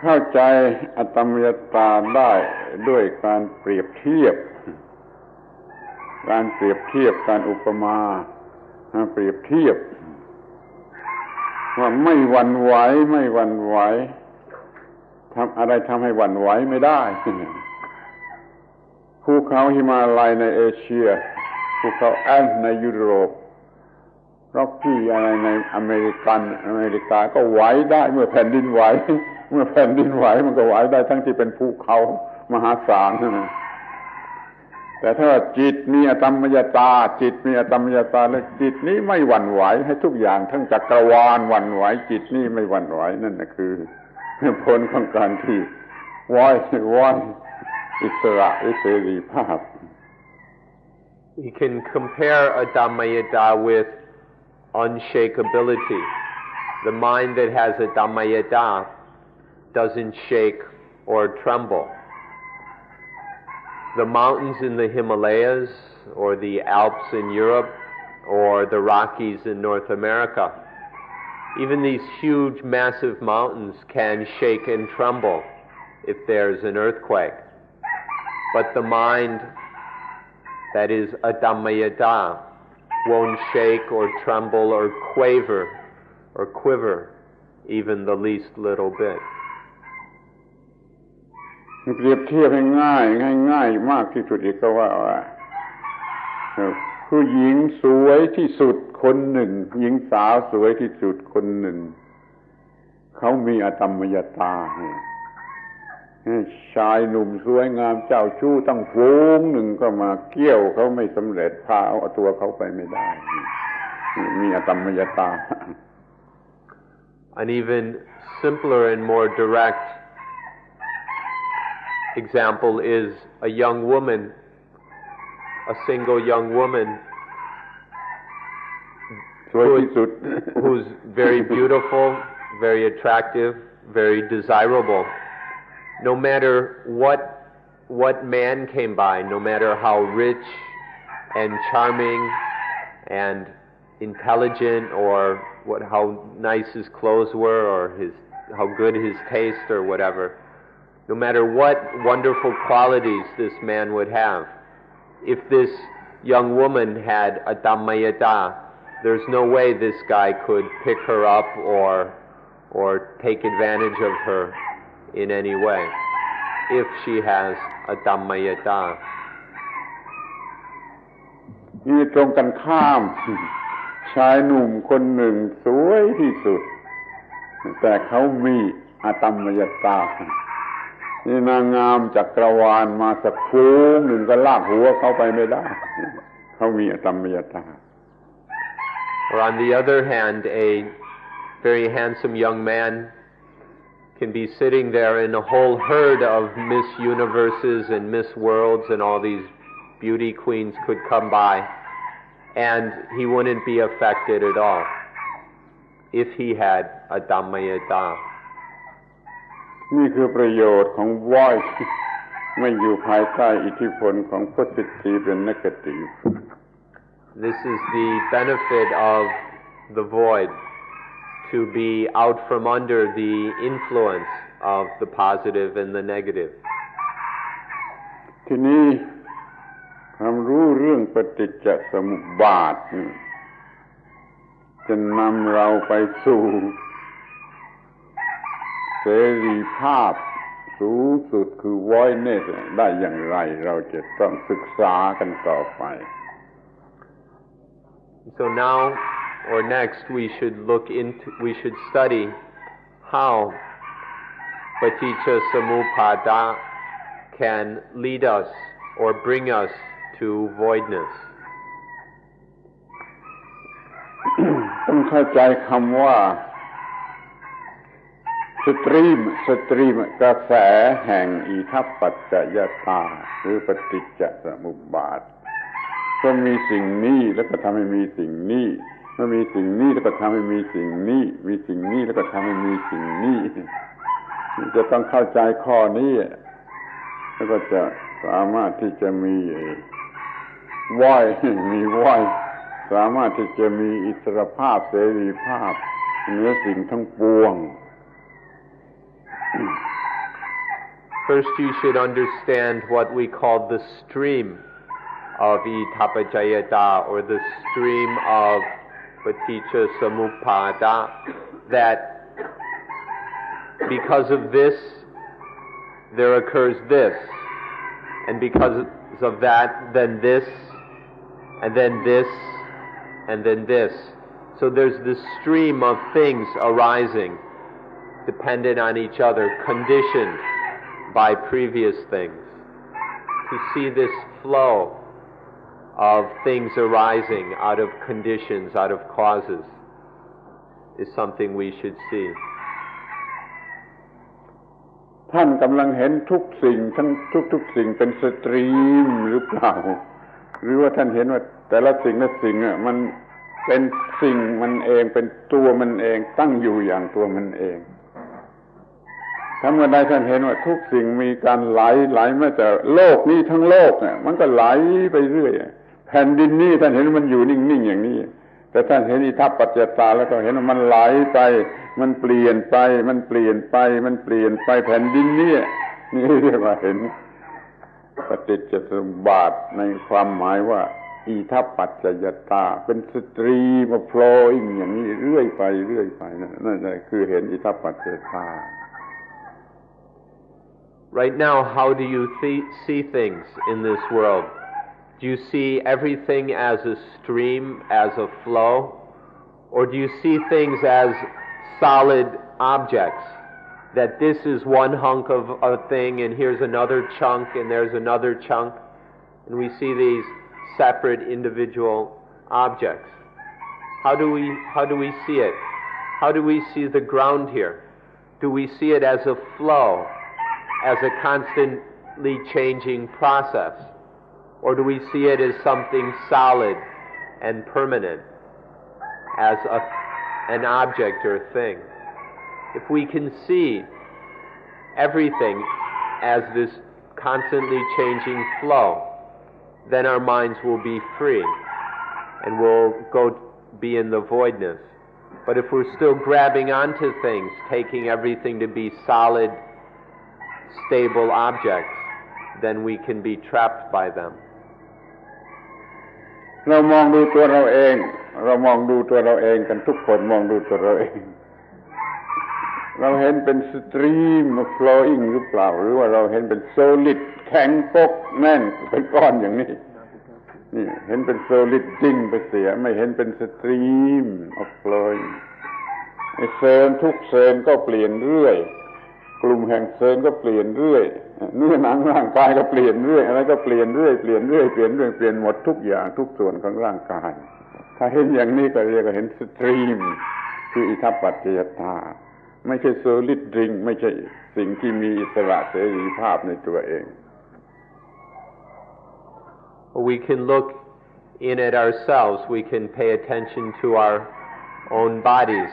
เข้าใจอะตัมมยตาได้ด้วยการเปรียบเทียบการอุปมาเปรียบเทียบว่าไม่หวั่นไหวทำอะไรทำให้หวั่นไหวไม่ได้ภูเขาหิมาลัยในเอเชียภูเขาแอนด์ในยุโรปร็อกกี้อะไรในอเมริกาก็ไหวได้เมื่อแผ่นดินไหวมันก็ไหวได้ทั้งที่เป็นภูเขามหาศาลแต่ถ้าจิตมีอะตัมมยตาแล้วจิตนี้ไม่หวั่นไหวให้ทุกอย่างทั้งจักรวาลหวั่นไหวจิตนี้ไม่หวั่นไหวนั่นน่ะคือ ผลของการที่ไหว้อิสระหรือเสรีภาพ We can compare a Dhammayata with unshakability. The mind that has a Dhammayata doesn't shake or tremble. The mountains in the Himalayas, or the Alps in Europe, or the Rockies in North America, even these huge, massive mountains can shake and tremble if there's an earthquake. But the mind that is a Dhammayata won't shake or tremble or quaver or quiver even the least little bit. เปรียบเทียบให้ง่ายมากที่สุดอีกก็ว่าผู้หญิงสวยที่สุดคนหนึ่งหญิงสาวสวยที่สุดคนหนึ่งเขามีอธัมมยตาชายหนุ่มสวยงามเจ้าชู้ตั้งฝูงหนึ่งก็มาเกี่ยวเขาไม่สำเร็จพาเอาตัวเขาไปไม่ได้มีอธัมมยตา An even simpler and more direct example is a young woman, a single young woman who's very beautiful, very attractive, very desirable. No matter what man came by, no matter how rich and charming and intelligent or how nice his clothes were or how good his taste or whatever, no matter what wonderful qualities this man would have, if this young woman had a Dhammayata, there's no way this guy could pick her up or take advantage of her in any way if she has a Dhammayata. นี่ตรงกันข้ามชายหนุ่มคนหนึ่งสวยที่สุดแต่เขามีอธัมมยตานี่นางงามจักรวาลมาสักฝูงหนึ่งก็ลากหัวเขาไปไม่ได้เขามีอธัมมยตา Or on the other hand, a very handsome young man can be sitting there in a whole herd of Miss Universes and Miss Worlds and all these beauty queens could come by and he wouldn't be affected at all if he had a Dhammayata. นี่คือประโยชน์ของ voice ไม่อยู่ภายใต้อิทธิพลของ positive and negative. This is the benefit of the void, to be out from under the influence of the positive and the negative. ทีนี้ความรู้เรื่องปฏิจจสมุปบาทจะนำเราไปสู่เสรีภาพสูงสุดคือ voidness ได้อย่างไรเราจะต้องศึกษากันต่อไป So now or next we should study how paticca samuppada can lead us or bring us to voidness. ต้องเข้าใจคำว่าสตรีมกระแสแห่งอิทัปปัจจยตาหรือปฏิจจสมุปบาทก็มีสิ่งนี้แล้วก็ทำให้มีสิ่งนี้เมื่อมีสิ่งนี้แล้วก็ทำให้มีสิ่งนี้มีสิ่งนี้แล้วก็ทำให้มีสิ่งนี้จะต้องเข้าใจข้อนี้แล้วก็จะสามารถที่จะมีสามารถที่จะมีอิสรภาพเสรีภาพเหนือสิ่งทั้งปวง First you should understand what we call the stream of Itappajayata or the stream of Paticca Samuppada, that because of this there occurs this, and because of that then this, and then this, and then this. So there's this stream of things arising dependent on each other, conditioned by previous things. To see this flow of things arising out of conditions, out of causes, is something we should see. ท่านกำลังเห็นทุกสิ่งทั้งทุกสิ่งเป็นสตรีมหรือเปล่าหรือว่าท่านเห็นว่าแต่ละสิ่งละสิ่งมันเป็นสิ่งมันเองเป็นตัวมันเองตั้งอยู่อย่างตัวมันเองถ้าเมื่อใดท่านเห็นว่าทุกสิ่งมีการไหลแม้แต่โลกนี้ทั้งโลกมันก็ไหลไปเรื่อยแผ่นดินนี้ท่านเห็นมันอยู่นิ่งๆอย่างนี้แต่ท่านเห็นอิทัปปัจจยตาแล้วก็เห็นว่ามันไหลไปมันเปลี่ยนไปมันเปลี่ยนไปมันเปลี่ยนไปแผ่นดินนี้นี่เรียกว่าเห็นปฏิจจสมุปบาทในความหมายว่าอิทัปปัจจยตาเป็นสตรีมาโฟลว์อย่างนี้เรื่อยไปนั่นคือเห็นอิทัปปัจจยตา Right now, how do you see things in this world? Do you see everything as a stream, as a flow? Or do you see things as solid objects? That this is one hunk of a thing, and here's another chunk, and there's another chunk. And we see these separate individual objects. How do we see it? How do we see the ground here? Do we see it as a flow, as a constantly changing process? Or do we see it as something solid and permanent, as an object or thing? If we can see everything as this constantly changing flow, then our minds will be free and we'll be in the voidness. But if we're still grabbing onto things, taking everything to be solid, stable objects, then we can be trapped by them. เรามองดูตัวเราเองกันทุกคนมองดูตัวเราเองเราเห็นเป็นสตรีม flowing หรือเปล่าหรือว่าเราเห็นเป็น solid แข็งปกแน่นเป็นก้อนอย่างนี้นี่เห็นเป็น solid ดิ้งไปเสียไม่เห็นเป็น stream of flowing ไอ้เซลล์ทุกเซลล์ก็เปลี่ยนเรื่อยกลุ่มแห่งเซลล์ก็เปลี่ยนเรื่อยเนื้อหนังร่างกายก็เปลี่ยนเรื่อยอะไรก็เปลี่ยนเรื่อยเปลี่ยนหมดทุกอย่างทุกส่วนของร่างกายถ้าเห็นอย่างนี้ก็เรียกว่าเห็นสตรีมคืออิทัปปัจจยตาไม่ใช่ solid ring ไม่ใช่สิ่งที่มีอิสระเสรีภาพในตัวเอง We can look in at ourselves. We can pay attention to our own bodies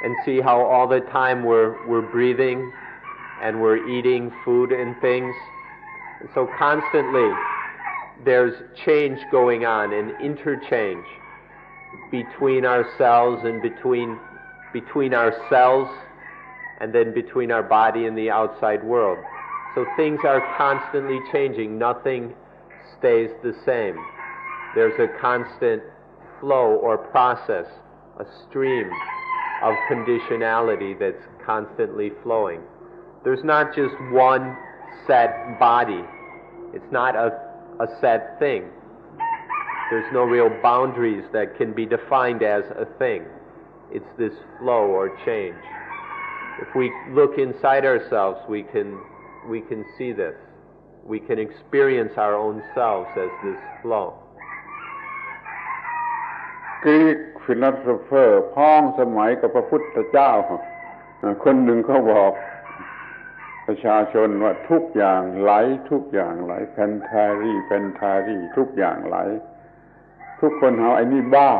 and see how all the time we're breathing and we're eating food and things. And so constantly there's change going on, an interchange between ourselves and between ourselves and then between our body and the outside world. So things are constantly changing. Nothing stays the same. There's a constant flow or process, a stream of conditionality that's constantly flowing. There's not just one set body. It's not a set thing. There's no real boundaries that can be defined as a thing. It's this flow or change. If we look inside ourselves, we can see this. We can experience our own selves as this flow. Greek philosopher พ้องสมัยกับพระพุทธเจ้าคนหนึ่งเขาบอกประชาชนว่าทุกอย่างไหลทุกอย่างไหลแพนทารีทุกอย่างไหลทุกคนหาไอ้นี่บ้า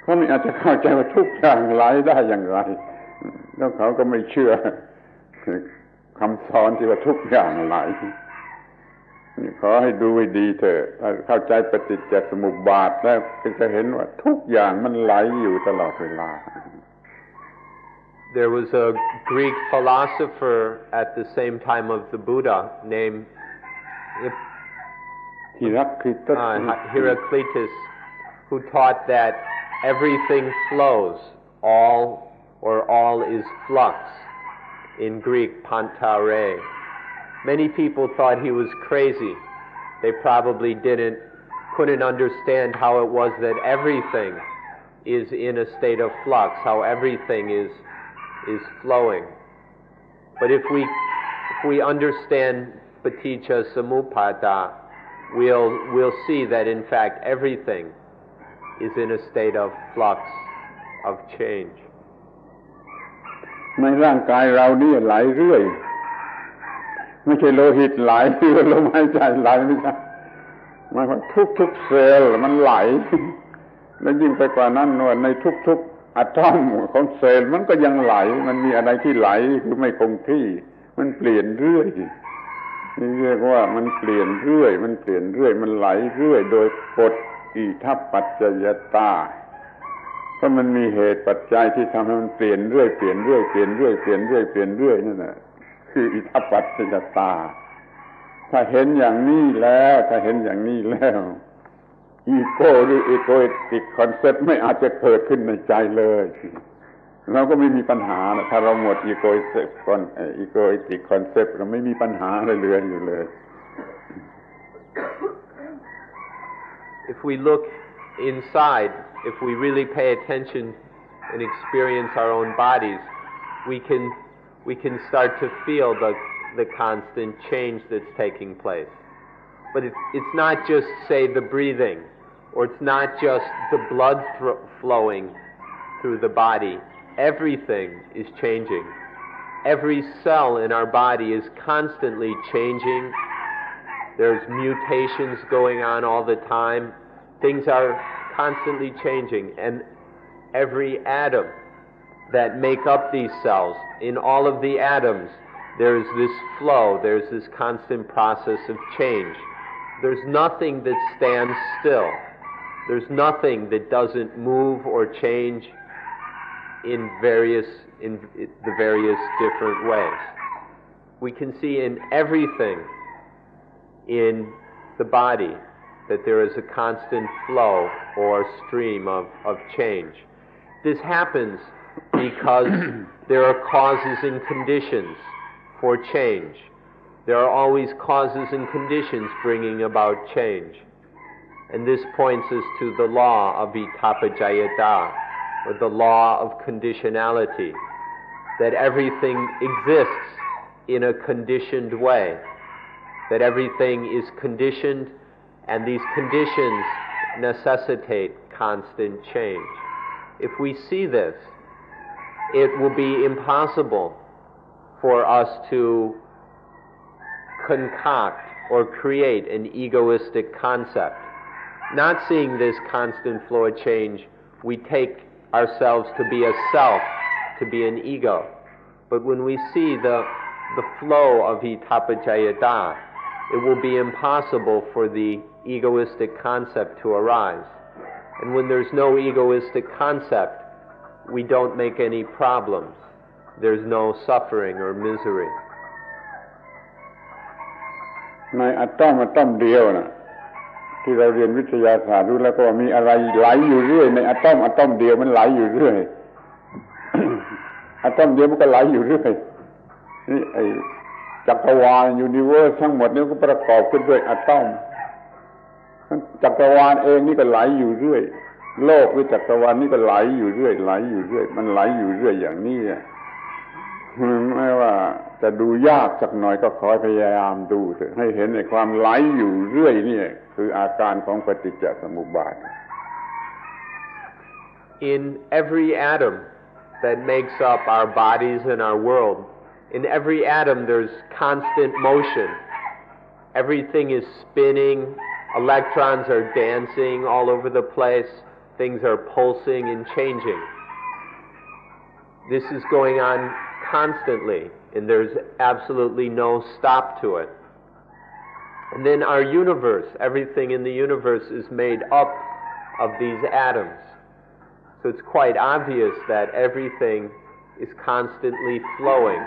เขาไม่อาจจะเข้าใจว่าทุกอย่างไหลได้อย่างไรแล้วเขาก็ไม่เชื่อคำสอนที่ว่าทุกอย่างไหลนี่ขอให้ดูให้ดีเถอะถ้าเข้าใจปฏิจจสมุปบาทแล้วจะเห็นว่าทุกอย่างมันไหลอยู่ตลอดเวลา There was a Greek philosopher at the same time of the Buddha named Heraclitus, who taught that everything flows, all is flux. In Greek, pantare. Many people thought he was crazy. They probably couldn't understand how it was that everything is in a state of flux, how everything is flowing. But if we understand paticca samuppada, we'll see that in fact everything is in a state of flux, of change. ในร่างกายเรานี่ไหลเรื่อยไม่ใช่โลหิตไหลหรือลมหายใจไหลไม่ใช่หมายความทุกเซลล์มันไหลแล้วยิ่งไปกว่านั้นในทุกอะตอมของเซลล์มันก็ยังไหลมันมีอะไรที่ไหลคือไม่คงที่มันเปลี่ยนเรื่อยนี่เรียกว่ามันเปลี่ยนเรื่อยมันเปลี่ยนเรื่อยมันไหลเรื่อยโดยกฎอิทัปปัจจยตาเพราะมันมีเหตุปัจจัยที่ทำให้มันเปลี่ยนเรื่อยเปลี่ยนเรื่อยเปลี่ยนเรื่อยเปลี่ยนเรื่อยเปลี่ยนเรื่อยนั่นแหละคืออิทัปปัจจยตาถ้าเห็นอย่างนี้แล้วอีโก้หรืออีโกอิติกคอนเซ็ปต์ไม่อาจจะเกิดขึ้นในใจเลยเราก็ไม่มีปัญหานะถ้าเราหมดอีโกอิติกคอนเซ็ปต์เราไม่มีปัญหาอะไรเหลืออยู่เลย If we look inside, if we really pay attention and experience our own bodies, we can start to feel the constant change that's taking place. But it's not just, say, the breathing, or it's not just the blood flowing through the body. Everything is changing. Every cell in our body is constantly changing. There's mutations going on all the time. Things are constantly changing. And every atom that make up these cells, in all of the atoms, there's this flow, there's this constant process of change. There's nothing that stands still. There's nothing that doesn't move or change in the various different ways. We can see in everything in the body that there is a constant flow or stream of change. This happens because there are causes and conditions for change. There are always causes and conditions bringing about change. And this points us to the law of Itapajayata, or the law of conditionality, that everything exists in a conditioned way, that everything is conditioned, and these conditions necessitate constant change. If we see this, it will be impossible for us to concoct or create an egoistic concept. Not seeing this constant flow of change, we take ourselves to be a self, to be an ego. But when we see the flow of Itapajayata, it will be impossible for the egoistic concept to arise. And when there's no egoistic concept, we don't make any problems. There's no suffering or misery. ในอะตอมเดียวนะที่เราเรียนวิทยาศาสตร์รู้แล้วก็ว่ามีอะไรไหลอยู่เรื่อยในอะตอมเดียวมันไหลอยู่เรื่อย อะตอมเดียวมันก็ไหลอยู่เรื่อยนี่ไอ้จักรวาลยูนิเวอร์สทั้งหมดนี่ก็ประกอบขึ้นด้วยอะตอมจักรวาลเองนี่ก็ไหลอยู่เรื่อยโลกหรือจักรวาลนี่ก็ไหลอยู่เรื่อยมันไหลอยู่เรื่อยอย่างนี้ไม่ว่าจะดูยากสักหน่อยก็ขอพยายามดูเถอะให้เห็นในความไหลอยู่เรื่อยนี่คืออาการของปฏิจจสมุปบาท In every atom that makes up our bodies and our world, in every atom there's constant motion. Everything is spinning, electrons are dancing all over the place, things are pulsing and changing. This is going on constantly, and there's absolutely no stop to it. And then our universe, everything in the universe is made up of these atoms. So it's quite obvious that everything is constantly flowing,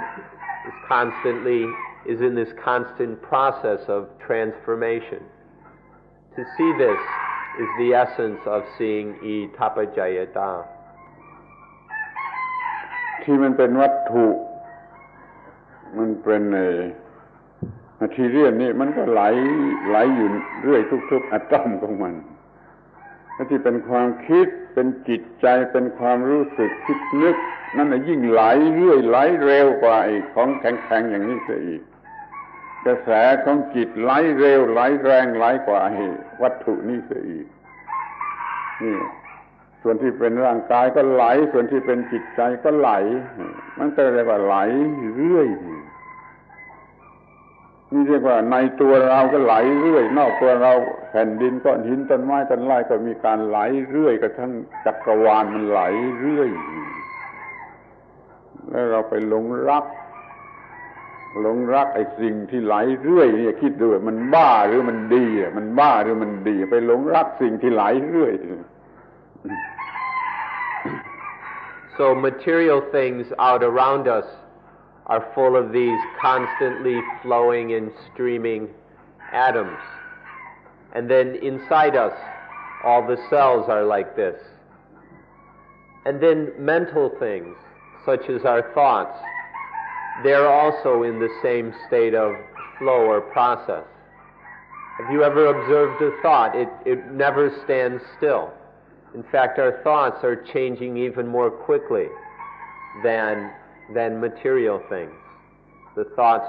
is in this constant process of transformation. To see this is the essence of seeing Itapajayata. ที่มันเป็นวัตถุมันเป็นมาทีเรียนนี่มันก็ไหลอยู่เรื่อยทุกๆอะตอมของมันที่เป็นความคิดเป็นจิตใจเป็นความรู้สึกคิดนึกนั่นน่ะยิ่งไหลเรื่อยไหลเร็วกว่าไอ้ของแข็งๆอย่างนี้เสียอีกกระแสของจิตไหลเร็วไหลแรงไหลกว่าไอ้วัตถุนี่เสียอีกนี่ ส่วนที่เป็นร่างกายก็ไหลส่วนที่เป็นจิตใจก็ไหลมันก็เรียกว่าไหลเรื่อยนี่เรียกว่าในตัวเราก็ไหลเรื่อยนอกตัวเราแผ่นดินก้อนหินต้นไม้ต้นไม้ก็มีการไหลเรื่อยกระทั่งจักรวาลมันไหลเรื่อยแล้วเราไปหลงรักไอ้สิ่งที่ไหลเรื่อยนี่คิดดูมันบ้าหรือมันดีมันบ้าหรือมันดีไปหลงรักสิ่งที่ไหลเรื่อยSo material things out around us are full of these constantly flowing and streaming atoms. And then inside us, all the cells are like this. And then mental things, such as our thoughts, they're also in the same state of flow or process. Have you ever observed a thought? It never stands still. In fact, our thoughts are changing even more quickly than material things. The thoughts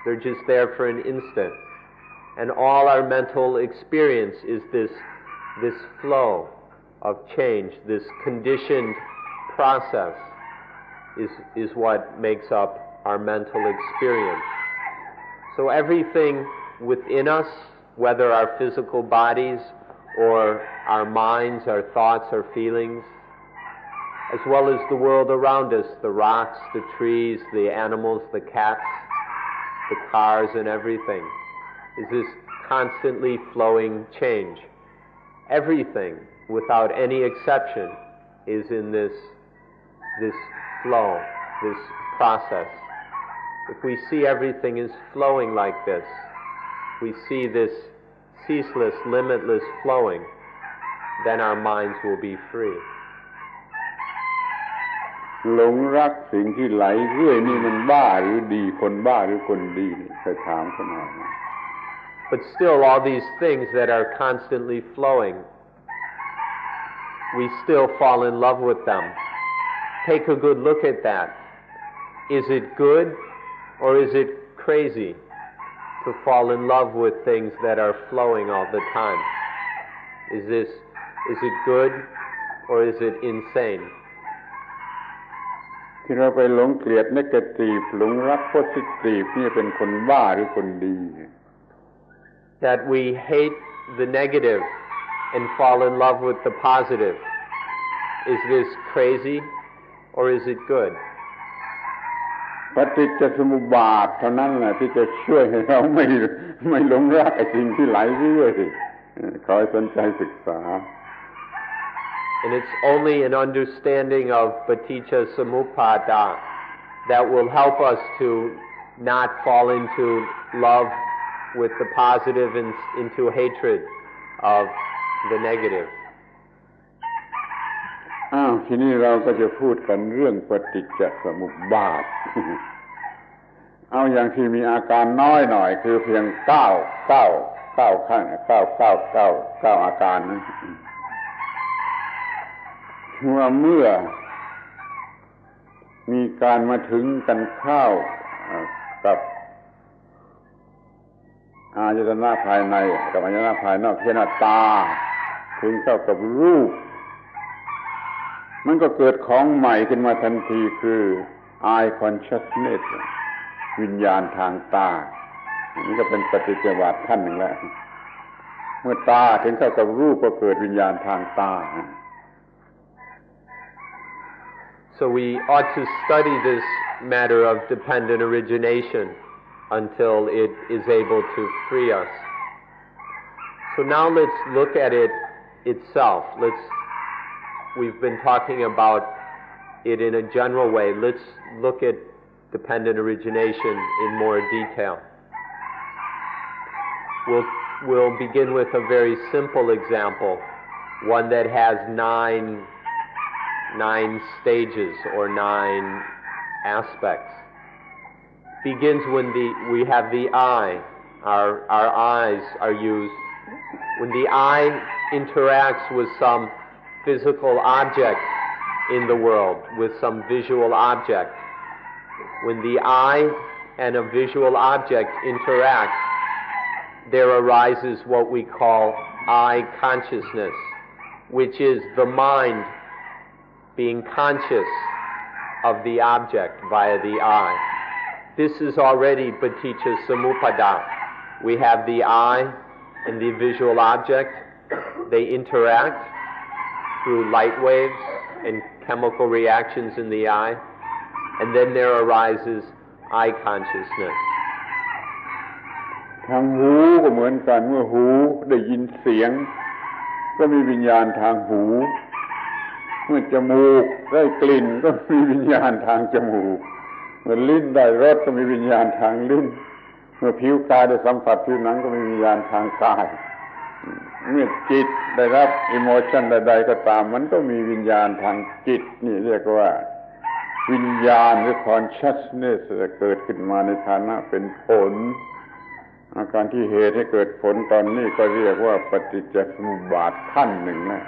they're just there for an instant. And all our mental experience is this flow of change, this conditioned process is what makes up our mental experience. So everything within us, whether our physical bodies or our minds, our thoughts, our feelings, as well as the world around us, the rocks, the trees, the animals, the cats, the cars, and everything, is this constantly flowing change. Everything, without any exception, is in this flow, this process. If we see everything is flowing like this, we see this ceaseless, limitless flowing, then our minds will be free. หลงรักสิ่งที่ไหลเรื่อยนี่มันบ้าหรือดีคนบ้าหรือคนดีเคยถามเขาหน่อยนะ But still, all these things that are constantly flowing, we still fall in love with them. Take a good look at that. Is it good or is it crazy to fall in love with things that are flowing all the time? Is it good or is it insane? ที่เราไปหลงเกลียดเนกาทีฟหลงรักโพสิทีฟนี่เป็นคนบ้าหรือคนดี That we hate the negative and fall in love with the positive. Is this crazy or is it good? ปฏิจจสมุปบาทเท่านั้นแหละที่จะช่วยให้เราไม่หลงรักไอ้สิ่งที่ไหลเรื่อยขอให้สนใจศึกษา And it's only an understanding of paticca samuppada that will help us to not fall into love with the positive and into hatred of the negative. ทีนี้เราก็จะพูดกันเรื่องปฏิจจสมุปบาท เอาอย่างที่มีอาการน้อยหน่อยคือเพียง9อาการนั้นว่าเมื่อมีการมาถึงกันเข้ากับอายตนะภายในกับอายตนะภายนอกเช่นตาถึงเข้ากับรูปมันก็เกิดของใหม่ขึ้นมาทันทีคือ eye consciousness วิญญาณทางตานี่ก็เป็นปฏิจจวัฏขั้นหนึ่งแล้วเมื่อตาถึงเข้ากับรูปก็เกิดวิญญาณทางตา So we ought to study this matter of dependent origination until it is able to free us. So now let's look at it itself. We've been talking about it in a general way. Let's look at dependent origination in more detail. We'll begin with a very simple example, one that has nine stages or 9 aspects. Begins when we have the eye. Our eyes are used. When the eye interacts with some physical object in the world, with some visual object, when the eye and a visual object interact, there arises what we call eye consciousness, which is the mind being conscious of the object via the eye. This is already paticca samuppada. We have the eye and the visual object. They interact through light waves and chemical reactions in the eye, and then there arises eye consciousness. ทางหูก็เหมือนกันเมื่อหูได้ยินเสียงก็มีวิญญาณทางหูเมื่อจมูกได้กลิ่นก็มีวิญญาณทางจมูกเมื่อลิ้นได้รสก็มีวิญญาณทางลิ้นเมื่อผิวกายได้สัมผัสผิวหนังก็มีวิญญาณทางกายเมื่อจิตได้รับอิโมชันใดๆก็ตามมันก็มีวิญญาณทางจิตนี่เรียกว่าวิญญาณหรือ consciousness จะเกิดขึ้นมาในฐานะเป็นผลอาการที่เหตุให้เกิดผลตอนนี้ก็เรียกว่าปฏิจจสมุปบาทขั้นหนึ่งนะ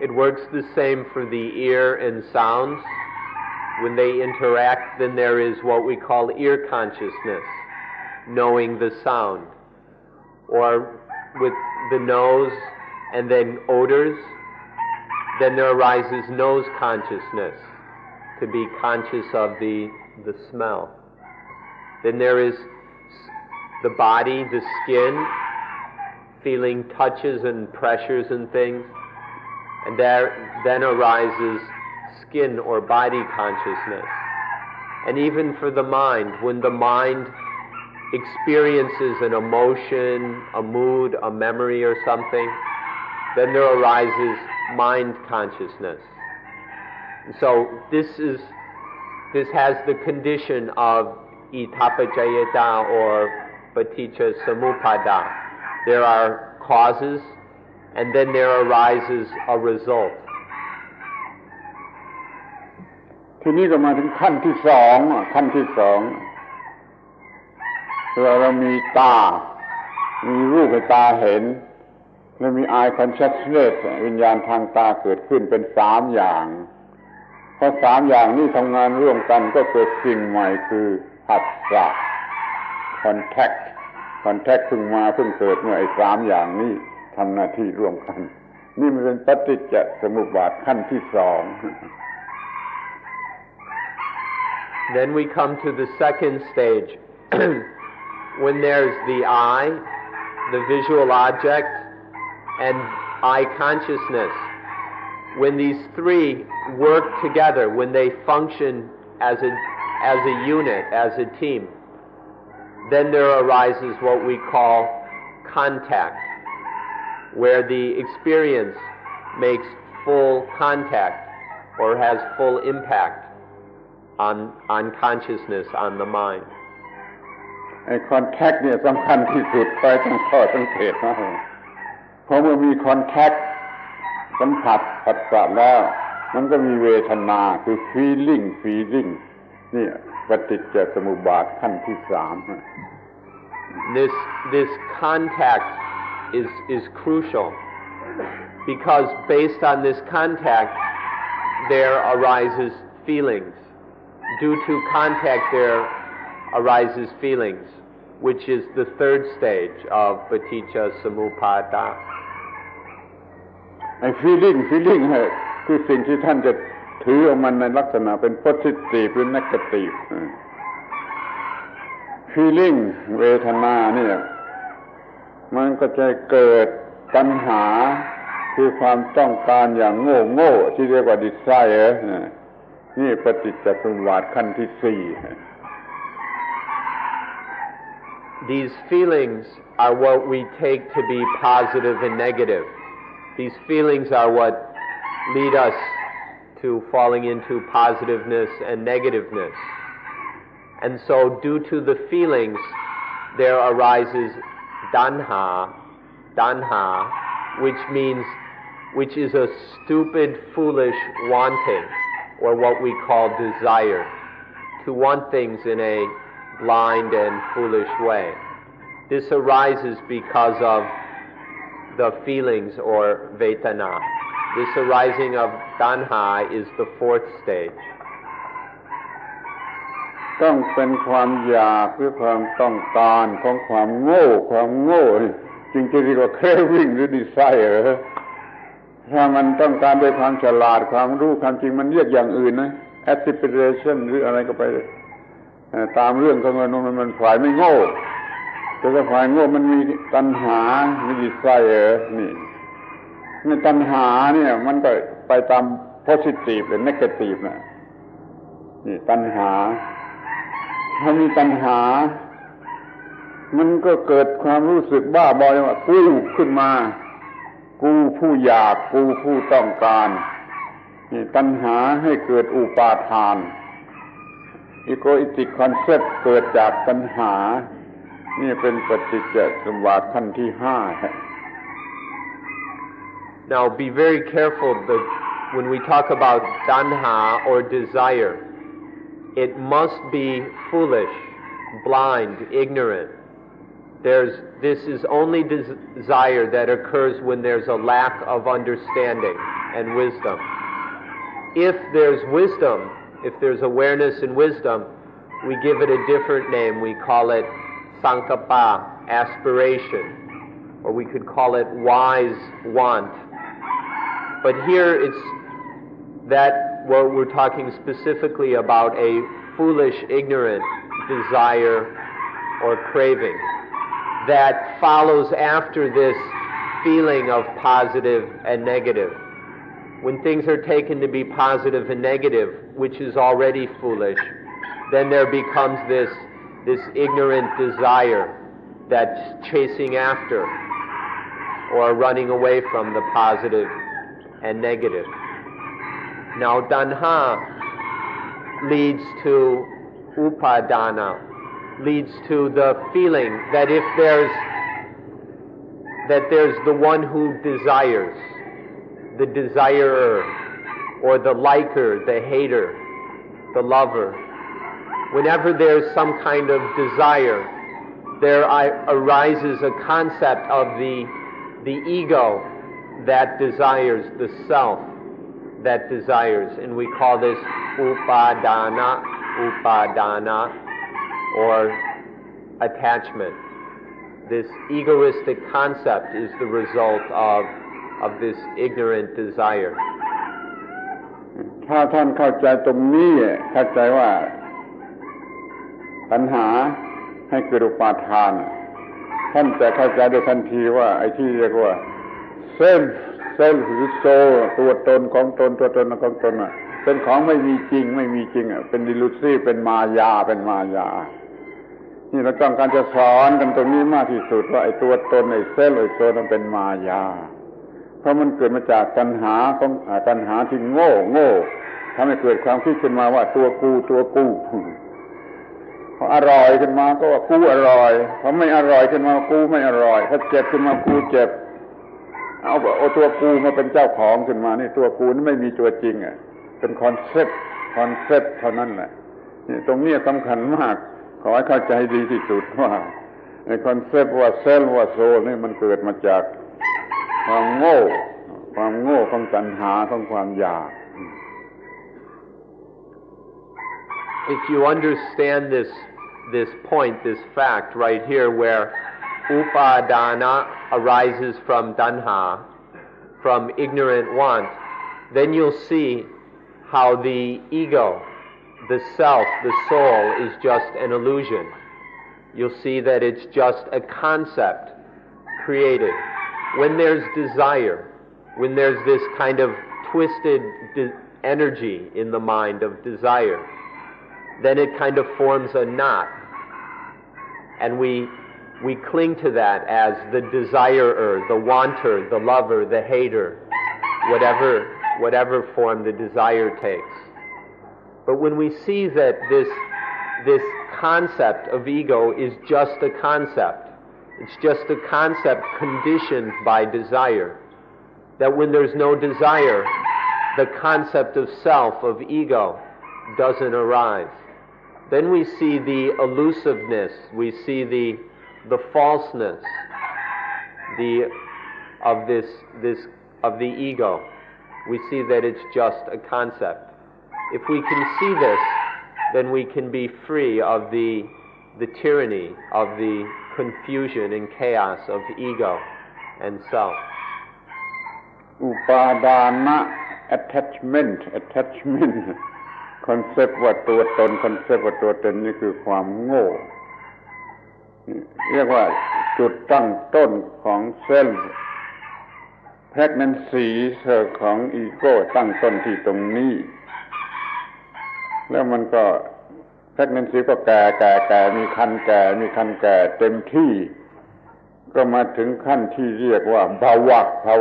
It works the same for the ear and sounds. When they interact, then there is what we call ear consciousness, knowing the sound. Or with the nose and then odors, then there arises nose consciousness, to be conscious of the smell. Then there is the body, the skin, feeling touches and pressures and things, and there then arises skin or body consciousness. And even for the mind, when the mind experiences an emotion, a mood, a memory or something, then there arises mind consciousness. So this has the condition of itappajayata or paticca samuppada. There are causes, and then there arises a result. ทีนี้ก็มาถึงขั้นที่สองขั้นที่สองเรามีตามีรูปให้ตาเห็นแล้วมี eye consciousness วิญญาณทางตาเกิดขึ้นเป็นสามอย่างพอสามอย่างนี้ทำงานร่วมกันก็เกิดสิ่งใหม่คือผัสสะ contact เพิ่งเกิดเมื่อไอ้สามอย่างนี้ทำหน้าที่ร่วมกันนี่มันเป็นปฏิจจสมุปบาทขั้นที่สอง Then we come to the second stage when there's the eye, the visual object, and eye consciousness. When these three work together, when they function as a unit, as a team, then there arises what we call contact, where the experience makes full contact or has full impact on consciousness, on the mind. ไอ้ contact เนี่ยสำคัญที่สุดไปต้องข้อสังเกตนะเพราะเมื่อมี contact สัมผัสผัสสะแล้วมันก็มีเวทนาคือ feeling นี่ปฏิจจสมุปบาทขั้นที่สาม This contact is crucial because based on this contact there arises feelings. Due to contact there arises feelings, which is the third stage of paticca samuppada. ไอ้ feeling เนี่ยคือสิ่งที่ท่านจะถือเอามันในลักษณะเป็น positive หรือ negative feeling เวทนาเนี่ยมันก็จะเกิดตัณหาคือความต้องการอย่างโง่ที่เรียกว่า desire นี่ปฏิจจสมุปบาทขั้นที่สี่ These feelings are what we take to be positive and negative. These feelings are what lead us to falling into positiveness and negativeness. And so due to the feelings, there arises danha, which is a stupid, foolish wanting, or what we call desire, to want things in a blind and foolish way. This arises because of the feelings or vedana. This arising of tanha is the fourth stage. ต้องเป็นความอยากหรือความต้องการของความโง่จึ จึงจะเรียกว่า craving หรือ desire ถ้ามันต้องการด้วยความฉลาดความรู้ความจริงมันเรียกอย่างอื่นนะ aspiration หรืออะไรก็ไปตามเรื่องของมันฝ่ายไม่โง่แต่ถ้าฝ่ายโง่มันมีตัณหามี desire นี่ตัณหาเนี่ยมันก็ไปตาม positive หรือ negative นะนี่ตัณหาถ้ามีตัณหามันก็เกิดความรู้สึกบ้าบอว่ากูขึ้นมากูผู้อยากกูผู้ต้องการนี่ตัณหาให้เกิดอุปาทาน egoistic concept เกิดจากตัณหานี่เป็นปฏิจจสมุปบาทขั้นที่5 Now be very careful that when we talk about tanha or desire, it must be foolish, blind, ignorant. This is only desire that occurs when there's a lack of understanding and wisdom. If there's wisdom, if there's awareness and wisdom, we give it a different name. We call it sankappa, aspiration, or we could call it wise want. But here it's that what we're talking specifically about a foolish, ignorant desire or craving that follows after this feeling of positive and negative. When things are taken to be positive and negative, which is already foolish, then there becomes this ignorant desire that's chasing after or running away from the positive and negative. Now, tanha leads to upadana, leads to the feeling that if there's the one who desires, the desirer, or the liker, the hater, the lover, whenever there's some kind of desire, there arises a concept of the ego that desires, the self that desires, and we call this upadana, or attachment. This egoistic concept is the result of this ignorant desire. ถ้าท่านเข้าใจตรงนี้เข้าใจว่าตัณหาให้เกิดอุปาทานท่านจะเข้าใจโดยทันทีว่าไอ้ที่เรียกว่าเซลฟ์หรือโซตัวตนของตนตัวตนของตนเป็นของไม่มีจริงเป็นดิลูซีเป็นมายานี่เราต้องการจะสอนกันตรงนี้มากที่สุดว่าไอ้ตัวตนไอ้เซลล์ไอ้โซมันเป็นมายาเพราะมันเกิดมาจากตัณหาที่โง่ทำให้เกิดความคิดขึ้นมาว่าตัวกูพออร่อยขึ้นมาก็ว่ากูอร่อยพอไม่อร่อยขึ้นมากูไม่อร่อยพอเจ็บขึ้นมากูเจ็บเอาตัวกูมาเป็นเจ้าของขึ้นมานี่ตัวกูนี่ไม่มีตัวจริงเป็นคอนเซ็ปต์เท่านั้นแหละนี่ตรงนี้สำคัญมากขอให้เข้าใจดีที่สุดว่าในคอนเซ็ปต์ว่าเซลล์ว่าโซลนี่มันเกิดมาจากความโง่ของตัณหาของความอยาก If you understand this point, this fact right here, where upadana arises from tanha, from ignorant want, then you'll see how the ego, the self, the soul is just an illusion. You'll see that it's just a concept created. When there's desire, when there's this kind of twisted energy in the mind of desire, then it kind of forms a knot. And we cling to that as the desirer, the wanter, the lover, the hater, whatever form the desire takes. But when we see that this concept of ego is just a concept, it's just a concept conditioned by desire, that when there's no desire, the concept of self, of ego, doesn't arise. Then we see the elusiveness, we see the falseness of the ego. We see that it's just a concept. If we can see this, then we can be free of the tyranny of the confusion and chaos of ego and self. อุปาดานะ attachmentคอนเซปต์ว่าตัวตนคอนเซปต์ว่าตัวตนนี่คือความโง่เรียกว่าจุดตั้งต้นของเซลล์pregnancy ของอีโก้ตั้งต้นที่ตรงนี้แล้วมันก็pregnancy ก็แก่มีคันแก่เต็มที่ก็มาถึงขั้นที่เรียกว่าภา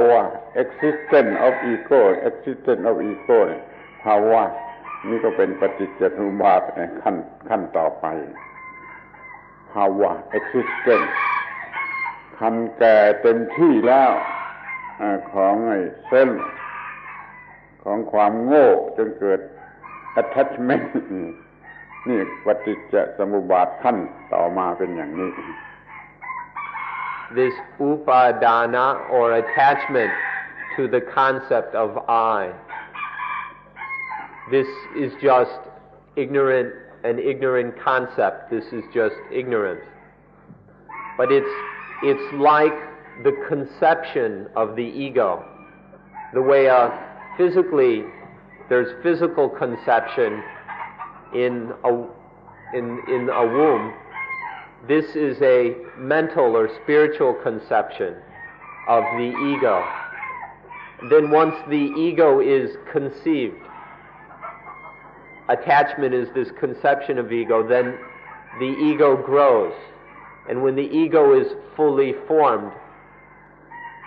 วะ existence of ego ภาวะนี่ก็เป็นปฏิจจสมุปบาทขั้นต่อไปภาวะ existence คันแก่เต็มที่แล้วของไอ้เส้นของความโง่จนเกิด attachment นี่ปฏิจจสมุปบาทขั้นต่อมาเป็นอย่างนี้ This upadana or attachment to the concept of I, this is just an ignorant concept. This is just ignorance. But it's like the conception of the ego. The way physically there's physical conception in a womb. This is a mental or spiritual conception of the ego. Then once the ego is conceived, attachment is this conception of ego, then the ego grows. And when the ego is fully formed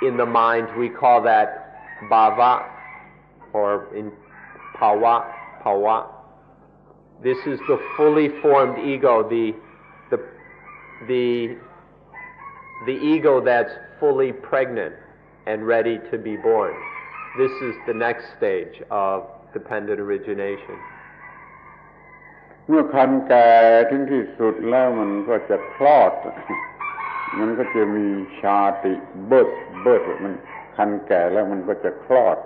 in the mind, we call that bhava, or in pawa. This is the fully formed ego, the ego that's fully pregnant and ready to be born. This is the next stage of dependent origination. เมื่อคันแก่ถึงที่สุดแล้วมันก็จะคลอดมันก็จะมีชาติเบิดมันคันแก่แล้วมันก็จะคลอด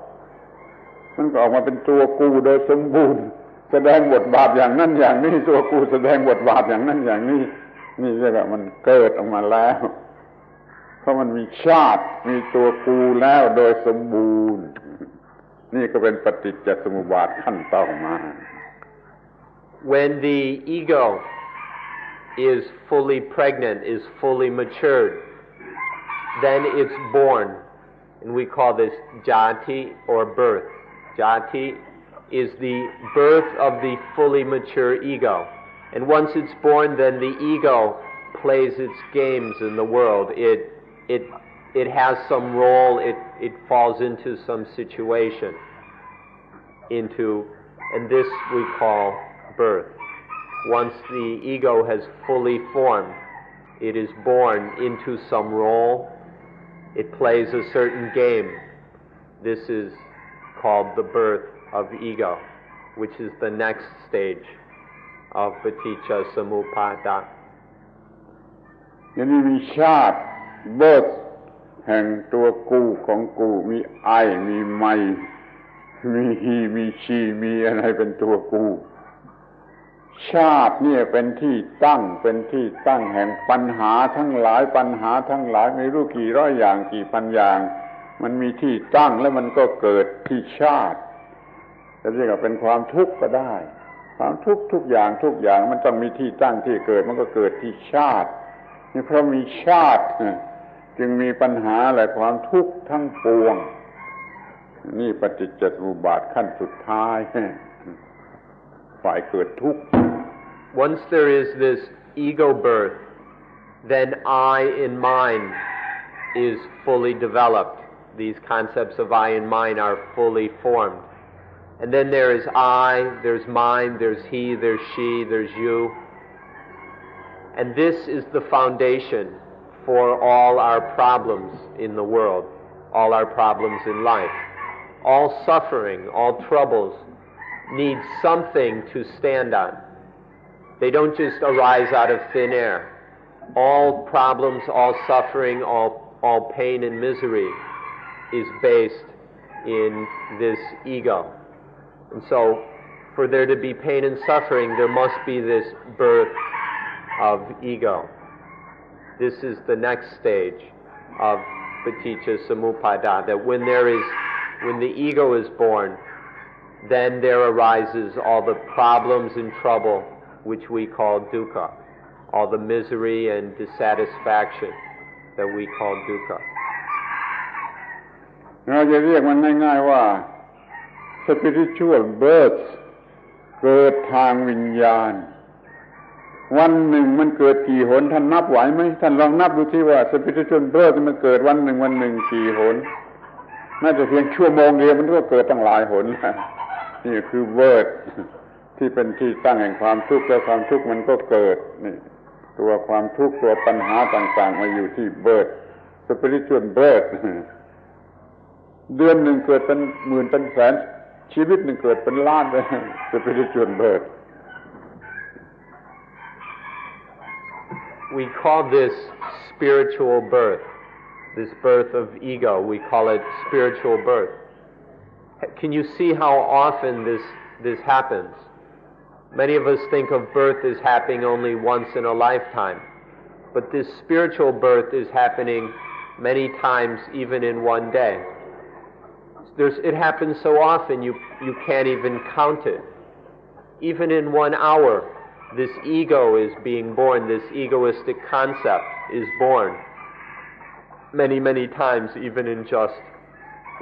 มันก็ออกมาเป็นตัวกูโดยสมบูรณ์แสดงบทบาทอย่างนั้นอย่างนี้ตัวกูแสดงบทบาทอย่างนั้นอย่างนี้นี่เรียกว่ามันเกิดออกมาแล้วเพราะมันมีชาติมีตัวกูแล้วโดยสมบูรณ์นี่ก็เป็นปฏิจจสมุปบาทขั้นต่อมา When the ego is fully pregnant, is fully matured, then it's born, and we call this jati or birth. Jati is the birth of the fully mature ego. And once it's born, then the ego plays its games in the world. It has some role, it falls into some situation, and this we call birth. Once the ego has fully formed, it is born into some role, it plays a certain game. This is called the birth of ego, which is the next stage of paticca samuppada. อย่างนี้มีชาติเบิดแห่งตัวกูของกูมีไอมีไมมีฮีมีชีมีอะไรเป็นตัวกูชาติเนี่ยเป็นที่ตั้งแห่งปัญหาทั้งหลายไม่รู้กี่ร้อยอย่างกี่พันอย่างมันมีที่ตั้งแล้วมันก็เกิดที่ชาติจะเรียกว่าเป็นความทุกข์ก็ได้ความทุกข์ทุกอย่างมันต้องมีที่ตั้งที่เกิดมันก็เกิดที่ชาตินี่เพราะมีชาติจึงมีปัญหาและความทุกข์ทั้งปวงนี่ปฏิจจสมุปบาทขั้นสุดท้ายฝ่ายเกิดทุกข์ Once there is this ego birth, then I in mind is fully developed. These concepts of I and mine are fully formed. And then there is I, there's mine, there's he, there's she, there's you. And this is the foundation for all our problems in the world, all our problems in life. All suffering, all troubles need something to stand on. They don't just arise out of thin air. All problems, all suffering, all pain and misery is based in this ego. And so, for there to be pain and suffering, there must be this birth of ego. This is the next stage of paticca samuppada, that when the ego is born, then there arises all the problems and trouble which we call dukkha, all the misery and dissatisfaction that we call dukkha. เราจะเรียกมันง่ายๆว่า spiritual birth เกิดทางวิญญาณวันหนึ่งมันเกิดกี่หนท่านนับไหวไหมท่านลองนับดูที่ว่า spiritual birth มันเกิดวันหนึ่งกี่หนน่าจะเพียงชั่วโมงเดียวมันก็เกิดตั้งหลายหนนี่คือ birth ที่เป็นที่ตั้งแห่งความทุกข์และความทุกข์มันก็เกิดนี่ตัวความทุกข์ตัวปัญหาต่างๆมาอยู่ที่ birth spiritual birth เดือนหนึ่งเกิดเป็นหมื่นเป็นแสนชีวิตหนึ่งเกิดเป็นล้านเลย spiritual birth. We call this spiritual birth, this birth of ego. We call it spiritual birth. Can you see how often this happens? Many of us think of birth as happening only once in a lifetime, but this spiritual birth is happening many times, even in one day. It happens so often you can't even count it. Even in 1 hour, this ego is being born, this egoistic concept is born many, many times, even in just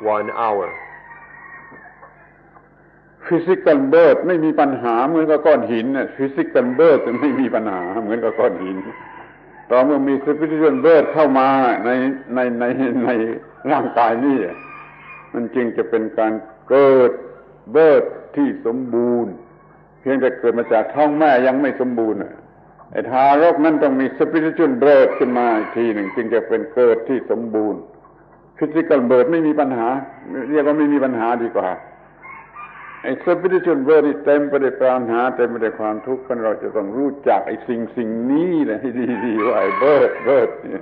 1 hour. Physical birth ไม่มีปัญหาเหมือนกับก้อนหินน่ะ Physical birth ไม่มีปัญหาเหมือนกับก้อนหินต่อเมื่อมี spiritual birth เข้ามาในร่างกายนี่มันจึงจะเป็นการเกิดเบิร์ธที่สมบูรณ์เพียงแต่เกิดมาจากท้องแม่ยังไม่สมบูรณ์ไอ้ทารกนั้นต้องมี spiritual birth ขึ้นมาอีกทีหนึ่งจึงจะเป็นเกิดที่สมบูรณ์ physical birth ไม่มีปัญหาเรียกว่าไม่มีปัญหาดีกว่าไอ้ spiritual birth นี่เต็มไปด้วยปัญหาเต็มไปด้วยความทุกข์คนเราจะต้องรู้จักไอ้สิ่งนี้แหละให้ดีๆว่าไอ้ birth เนี่ย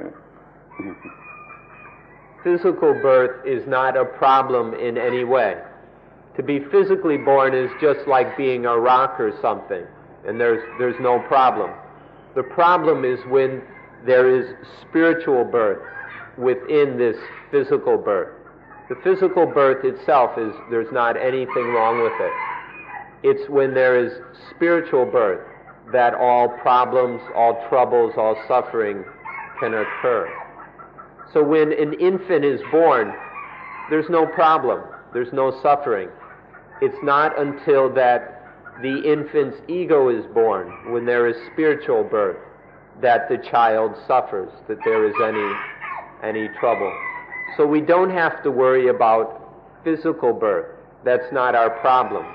Physical birth is not a problem in any way. To be physically born is just like being a rock or something, and there's no problem. The problem is when there is spiritual birth within this physical birth. The physical birth itself there's not anything wrong with it. It's when there is spiritual birth that all problems, all troubles, all suffering can occur. So when an infant is born, there's no problem, there's no suffering. It's not until that the infant's ego is born, when there is spiritual birth, that the child suffers, that there is any trouble. So we don't have to worry about physical birth. That's not our problem.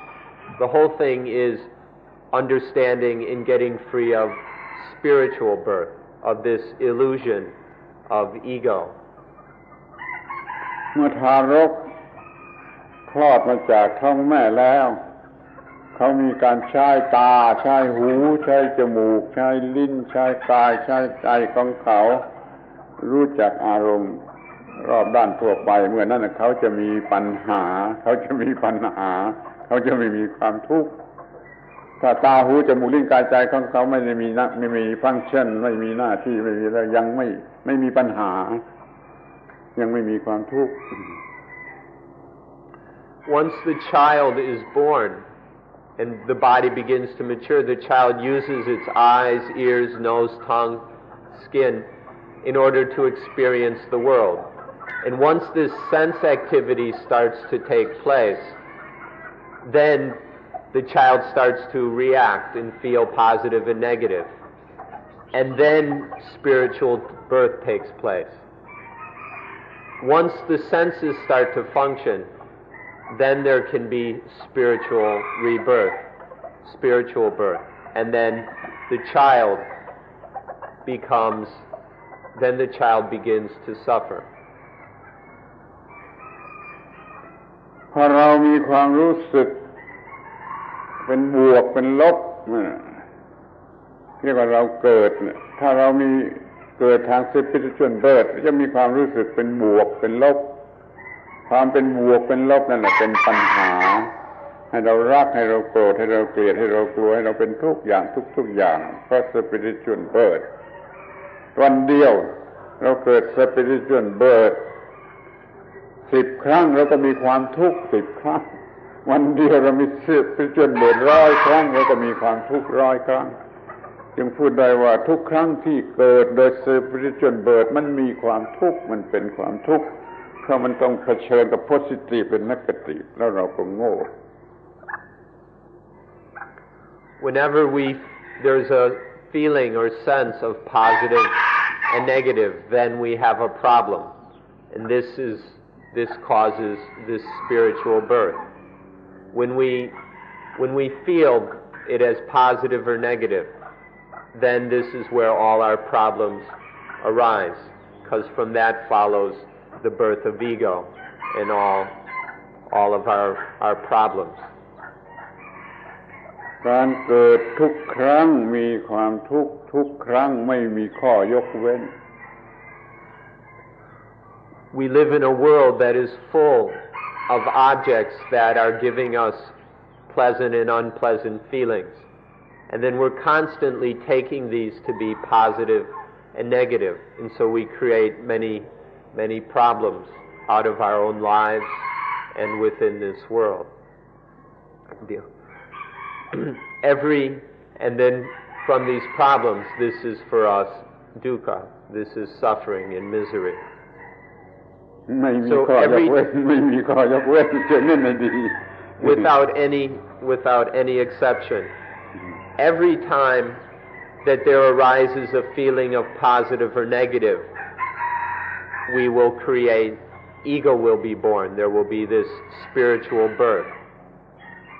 The whole thing is understanding and getting free of spiritual birth, of this illusion of ego. เมื่อทารกคลอดมาจากท้องแม่แล้วเขามีการใช้ตาใช้หูใช้จมูกใช้ลิ้นใช้กายใช้ใจของเขารู้จักอารมณ์รอบด้านทั่วไปเมื่อนั้นเขาจะมีปัญหาเขาจะไม่มีความทุกข์ถ้าตาหูจมูกลิ้นกายใจของเขาไม่มีฟังก์ชันไม่มีหน้าที่ไม่มีแล้วยังไม่มีปัญหายังไม่มีความทุกข์ Once the child is born and the body begins to mature, the child uses its eyes, ears, nose, tongue, skin in order to experience the world. And once this sense activity starts to take place, then the child starts to react and feel positive and negative. And then spiritual birth takes place. Once the senses start to function, then there can be spiritual rebirth, spiritual birth. And then the child begins to suffer. พอเรามีความรู้สึกเป็นบวกเป็นลบเรียกว่าเราเกิดถ้าเรามีเกิดทาง spiritual birth จะมีความรู้สึกเป็นบวกเป็นลบความเป็นบวกเป็นลบนั่นแหละเป็นปัญหาให้เรารักให้เราโกรธให้เราเกลียดให้เรากลัวให้เราเป็นทุกอย่างทุกอย่างเพราะ spiritual birth วันเดียวเราเกิด spiritual birth 10 ครั้งเราก็มีความทุกข์10 ครั้งวันเดียวเรามี spiritual birth 100 ครั้งเราก็มีความทุกข์100 ครั้งจึงพูดได้ว่าทุกครั้งที่เกิดโดย spiritual birth มันมีความทุกข์มันเป็นความทุกข์เพราะมันต้องเผชิญกับ positive เป็น negative แล้วเราก็โง่ Whenever there's a feeling or sense of positive and negative, then we have a problem, and this causes this spiritual birth. When we feel it as positive or negative, then this is where all our problems arise, because from that follows the birth of ego and all of our problems. การเกิดทุกครั้งมีความทุกข์ทุกครั้งไม่มีข้อยกเว้น We live in a world that is full of objects that are giving us pleasant and unpleasant feelings. And then we're constantly taking these to be positive and negative. And so we create many problems out of our own lives and within this world. And then from these problems, this is for us dukkha. This is suffering and misery. ไม่มีข้อยกเว้นไม่มีข้อยกเว้นจะนั่นไม่ดี without any exception. Every time that there arises a feeling of positive or negative, we will create, ego will be born. There will be this spiritual birth.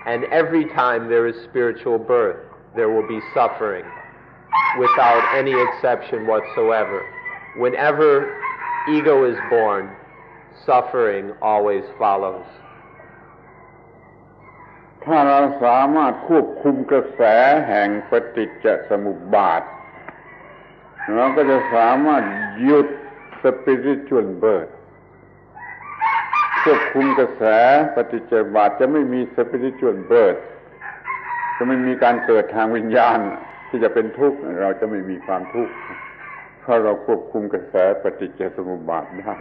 And every time there is spiritual birth, there will be suffering, without any exception whatsoever. Whenever ego is born, suffering always follows. ถ้าเราสามารถควบคุมกระแสแห่งปฏิจจสมุปบาทเราก็จะสามารถหยุด spiritual birth ควบคุมกระแสปฏิจจสมุปบาทจะไม่มี spiritual birth จะไม่มีการเกิดทางวิญญาณที่จะเป็นทุกข์เราจะไม่มีความทุกข์เพราะเราควบคุมกระแสปฏิจจสมุปบาทได้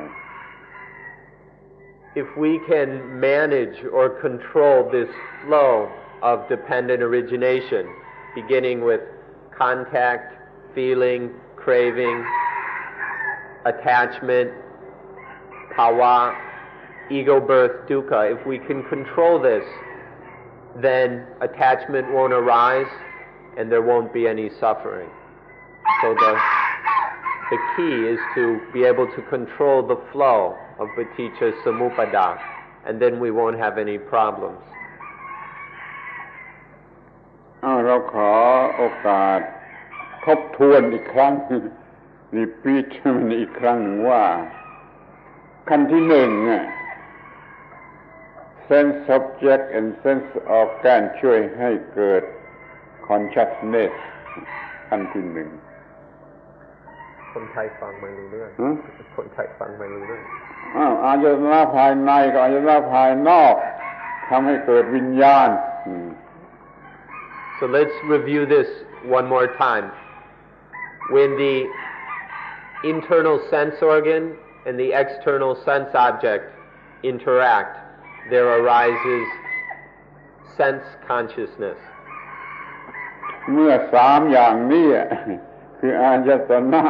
If we can manage or control this flow of dependent origination, beginning with contact, feeling, craving, attachment, bhava, ego birth, dukkha, if we can control this, then attachment won't arise and there won't be any suffering. So the key is to be able to control the flow of paticca samuppada, and then we won't have any problems. เราขอโอกาสทบทวนอีกครั้งrepeat มันอีกครั้งว่าขั้นที่หนึ่ง sense subject and sense organ ช่วยให้เกิด consciousness ขั้นที่หนึ่งคนไทยฟังไม่รู้เรื่องคนไทยฟังไม่รู้เรื่องอายตนะภายในกับอายตนะภายนอกทำให้เกิดวิญญาณ So let's review this one more time. When the internal sense organ and the external sense object interact, there arises sense consciousness. เมื่อสามอย่างนี้คืออายตนะ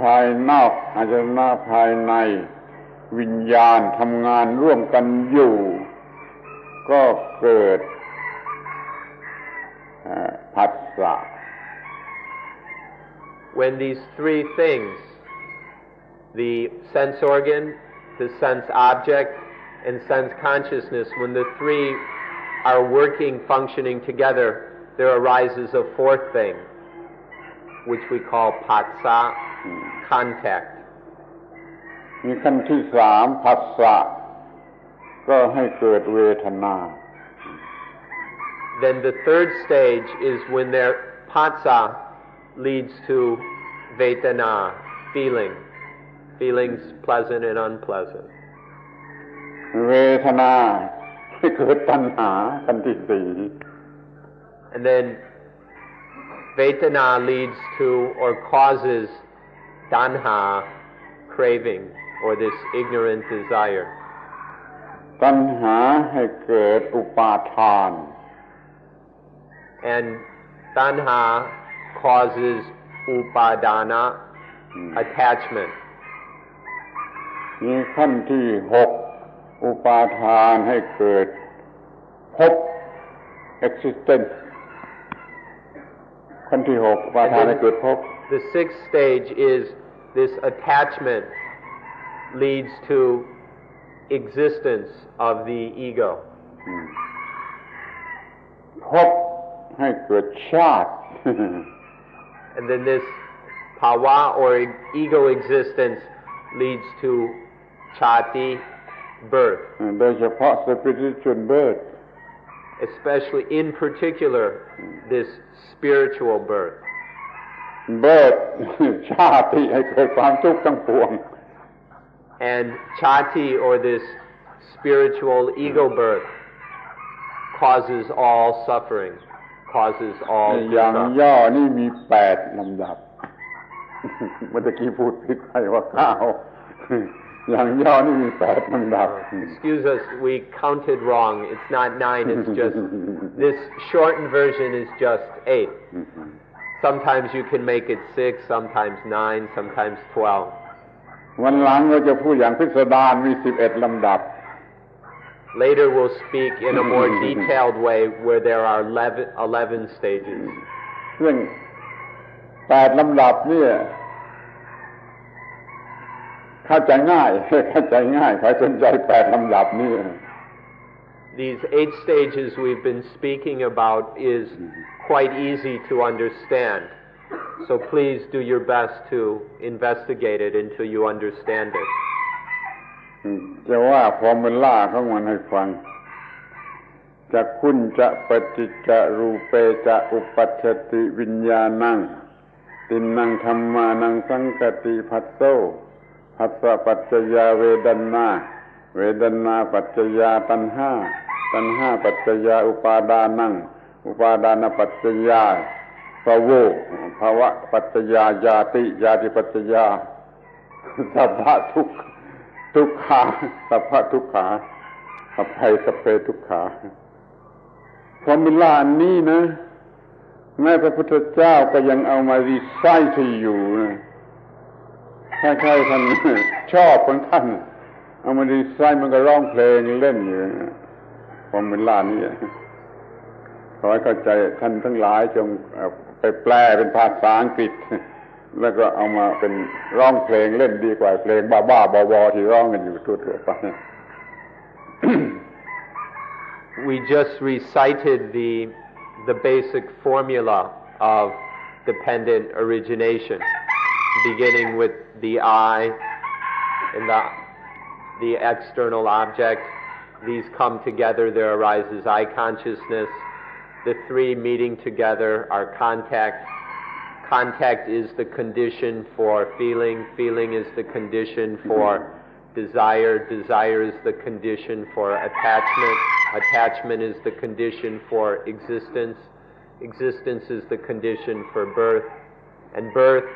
ภายนอกอายตนะภายในวิญญาณทำงานร่วมกันอยู่ก็เกิดผัสสะ When these three things, the sense organ, the sense object, and sense consciousness, when the three are working, functioning together, there arises a fourth thing, which we call phassa, contact. มีขั้นที่สามผัสสะก็ให้เกิดเวทนา Then the third stage is when their phassa leads to vedana, feelings pleasant and unpleasant. เวทนาให้เกิดตัณหาขั้นที่สี่ And then Vedana leads to or causes tanha, craving, or this ignorant desire. ตัณหาให้เกิดอุปาทาน And tanha causes upadana, attachment. นี่ขั้นที่6อุปาทานให้เกิดภพ existence ขั้นที่6อุปาทานให้เกิดภพ The sixth stage is this attachment leads to existence of the ego. ภพให้เกิดชาติ And then this bhava or ego existence leads to chati, birth. โดยเฉพาะ spiritual birth, especially in particular this spiritual birth. birth ชาติให้เกิดความทุกข์ทั้งปวง And chati or this spiritual ego birth causes all suffering, causes all อย่าง dukkha. ย่อนี่มี8ลำดับ เมื่อกี้พูดผิดไปว่า9อย่างย่อนี่มี8ลำดับ Excuse us, we counted wrong. It's not 9, it's just this shortened version is just 8. Sometimes you can make it 6, sometimes 9, sometimes 12. วันหลังเราจะพูดอย่างพิสดารมี11ลำดับ Later we'll speak in a more detailed way where there are 11 stages. ซึ่ง8ลำดับเนี่ยเข้าใจง่ายใครสนใจ8ลำดับนี่ These 8 stages we've been speaking about is quite easy to understand. So please do your best to investigate it until you understand it. จะว่าฟอร์มูล่าของมันให้ฟังจักขุนจะปฏิจจรูเปจะอุปัชชติวิญญาณังตินังธัมมานังสังกติภัสโสภัสสะปัจจยาเวดนาเวดนาปัจจยาตัณหาตัณหาปัจจยาอุปาดานังอุปาดานปัจจยาภโวภวะปัจจยาญาติญาติปัจจยาสัพพะทุกขาสัพพะทุกขาอภัยสัพเพทุกขาฟอร์มูลาอันนี้นะแม้พระพุทธเจ้าก็ยังเอามารีไซต์อยู่นะใครๆท่านชอบของท่านเอามารีไซต์มันก็ร้องเพลงเล่นอยู่นะฟอร์มูลานี้ขอให้เข้าใจท่านทั้งหลายจงไปแปลเป็นภาษาอังกฤษแล้วก็เอามาเป็นร้องเพลงเล่นดีกว่าเพลงบ้าๆบอๆที่ร้องกันอยู่ทั่วๆไป We just recited the basic formula of dependent origination, beginning with the I and the external object. These come together, there arises I consciousness. The three meeting together are contact. Contact is the condition for feeling. Feeling is the condition for desire. Desire is the condition for attachment. Attachment is the condition for existence. Existence is the condition for birth. And birth,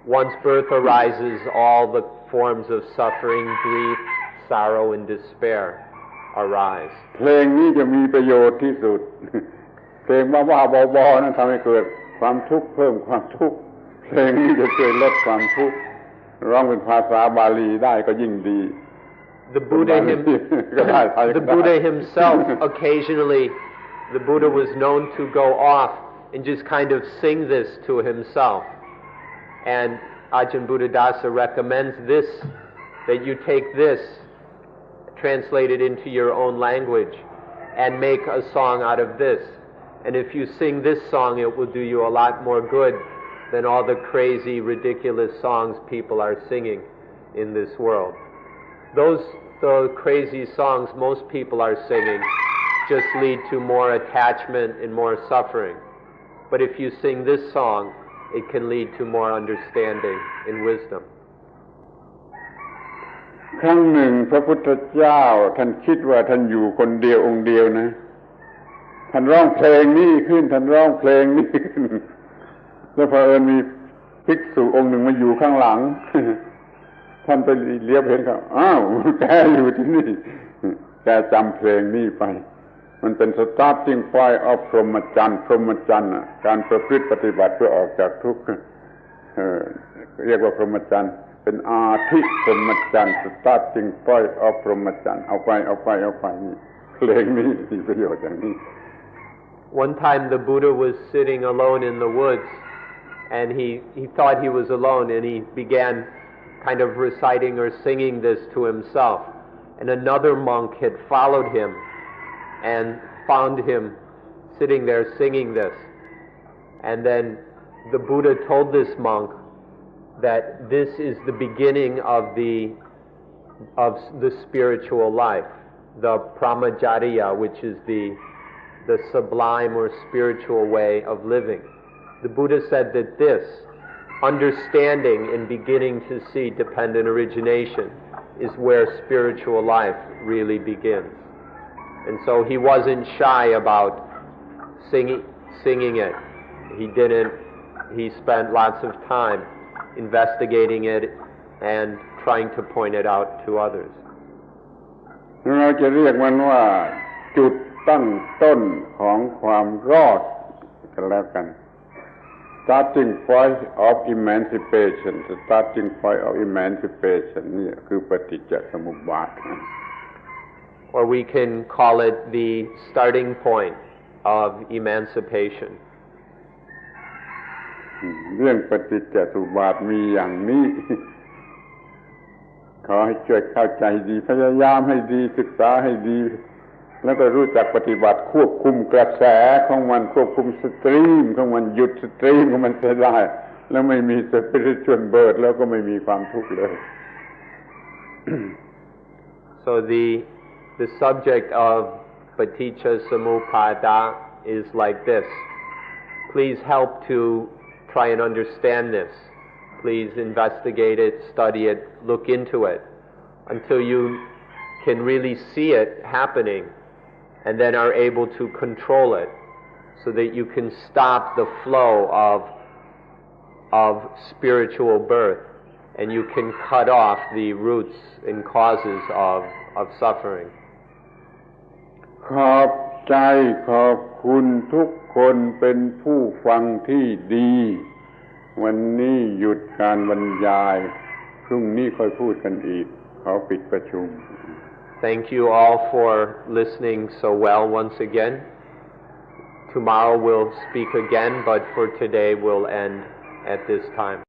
once birth arises, all the forms of suffering, grief, sorrow, and despair arise. เพลงนี้จะมีประโยชน์ที่สุด เพลงบ้าๆบอๆนั้นทำให้เกิดความทุกข์เพิ่มความทุกข์เพลงนี้จะช่วยลดความทุกข์ร้องเป็นภาษาบาลีได้ก็ยิ่งดี The Buddha himself occasionally, the Buddha was known to go off and just kind of sing this to himself. And Ajahn Buddhadasa recommends this, that you take this, translate it into your own language, and make a song out of this. And if you sing this song, it will do you a lot more good than all the crazy, ridiculous songs people are singing in this world. The crazy songs most people are singing just lead to more attachment and more suffering. But if you sing this song, it can lead to more understanding and wisdom. ครั้งหนึ่งพระพุทธเจ้าท่านคิดว่าท่านอยู่คนเดียวองค์เดียวนะท่านร้องเพลงนี้ขึ้นท่านร้องเพลงนี้ขึ้น แล้วเผอิญมีภิกษุองค์หนึ่งมาอยู่ข้างหลัง ท่านไปเลี้ยวเห็นเขาอ้าวแกอยู่ที่นี่แกจำเพลงนี้ไปมันเป็น starting point of พรหมจรรย์การประพฤติปฏิบัติเพื่อออกจากทุกข์เรียกว่าพรหมจรรย์เป็นอาทิพรหมจรรย์ starting point of พรหมจรรย์เอาไปนี่เพลงนี้มีประโยชน์อย่างนี้ One time the Buddha was sitting alone in the woods and he thought he was alone and he began kind of reciting or singing this to himself, and another monk had followed him and found him sitting there singing this, and then the Buddha told this monk that this is the beginning of the spiritual life, the pramajariya, which is the sublime or spiritual way of living. The Buddha said that this understanding and beginning to see dependent origination is where spiritual life really begins. And so he wasn't shy about singing it. He spent lots of time investigating it and trying to point it out to others. เราจะเรียกมันว่าจุดตั้งต้นของความรอดกันแล้วกัน starting point of emancipation นี่คือปฏิจจสมุปบาท Or we can call it the starting point of emancipation. เรื่องปฏิจจสมุปบาทมีอย่างนี้ขอให้ช่วยเข้าใจดีพยายามให้ดีศึกษาให้ดีแล้วก็รู้จักปฏิบัติควบคุมกระแสของมันควบคุมสตรีมของมันหยุดสตรีมของมันได้แล้วไม่มีสปิริตชวลเบิร์ดแล้วก็ไม่มีความทุกข์เลย So the subject of paticca samuppada is like this. Please help to try and understand this. Please investigate it, study it, look into it until you can really see it happening and then are able to control it so that you can stop the flow of spiritual birth and you can cut off the roots and causes of suffering. ขอบใจขอบคุณทุกคนเป็นผู้ฟังที่ดีวันนี้หยุดการบรรยายพรุ่งนี้ค่อยพูดกันอีกขอปิดประชุม Thank you all for listening so well once again. Tomorrow we'll speak again, but for today we'll end at this time.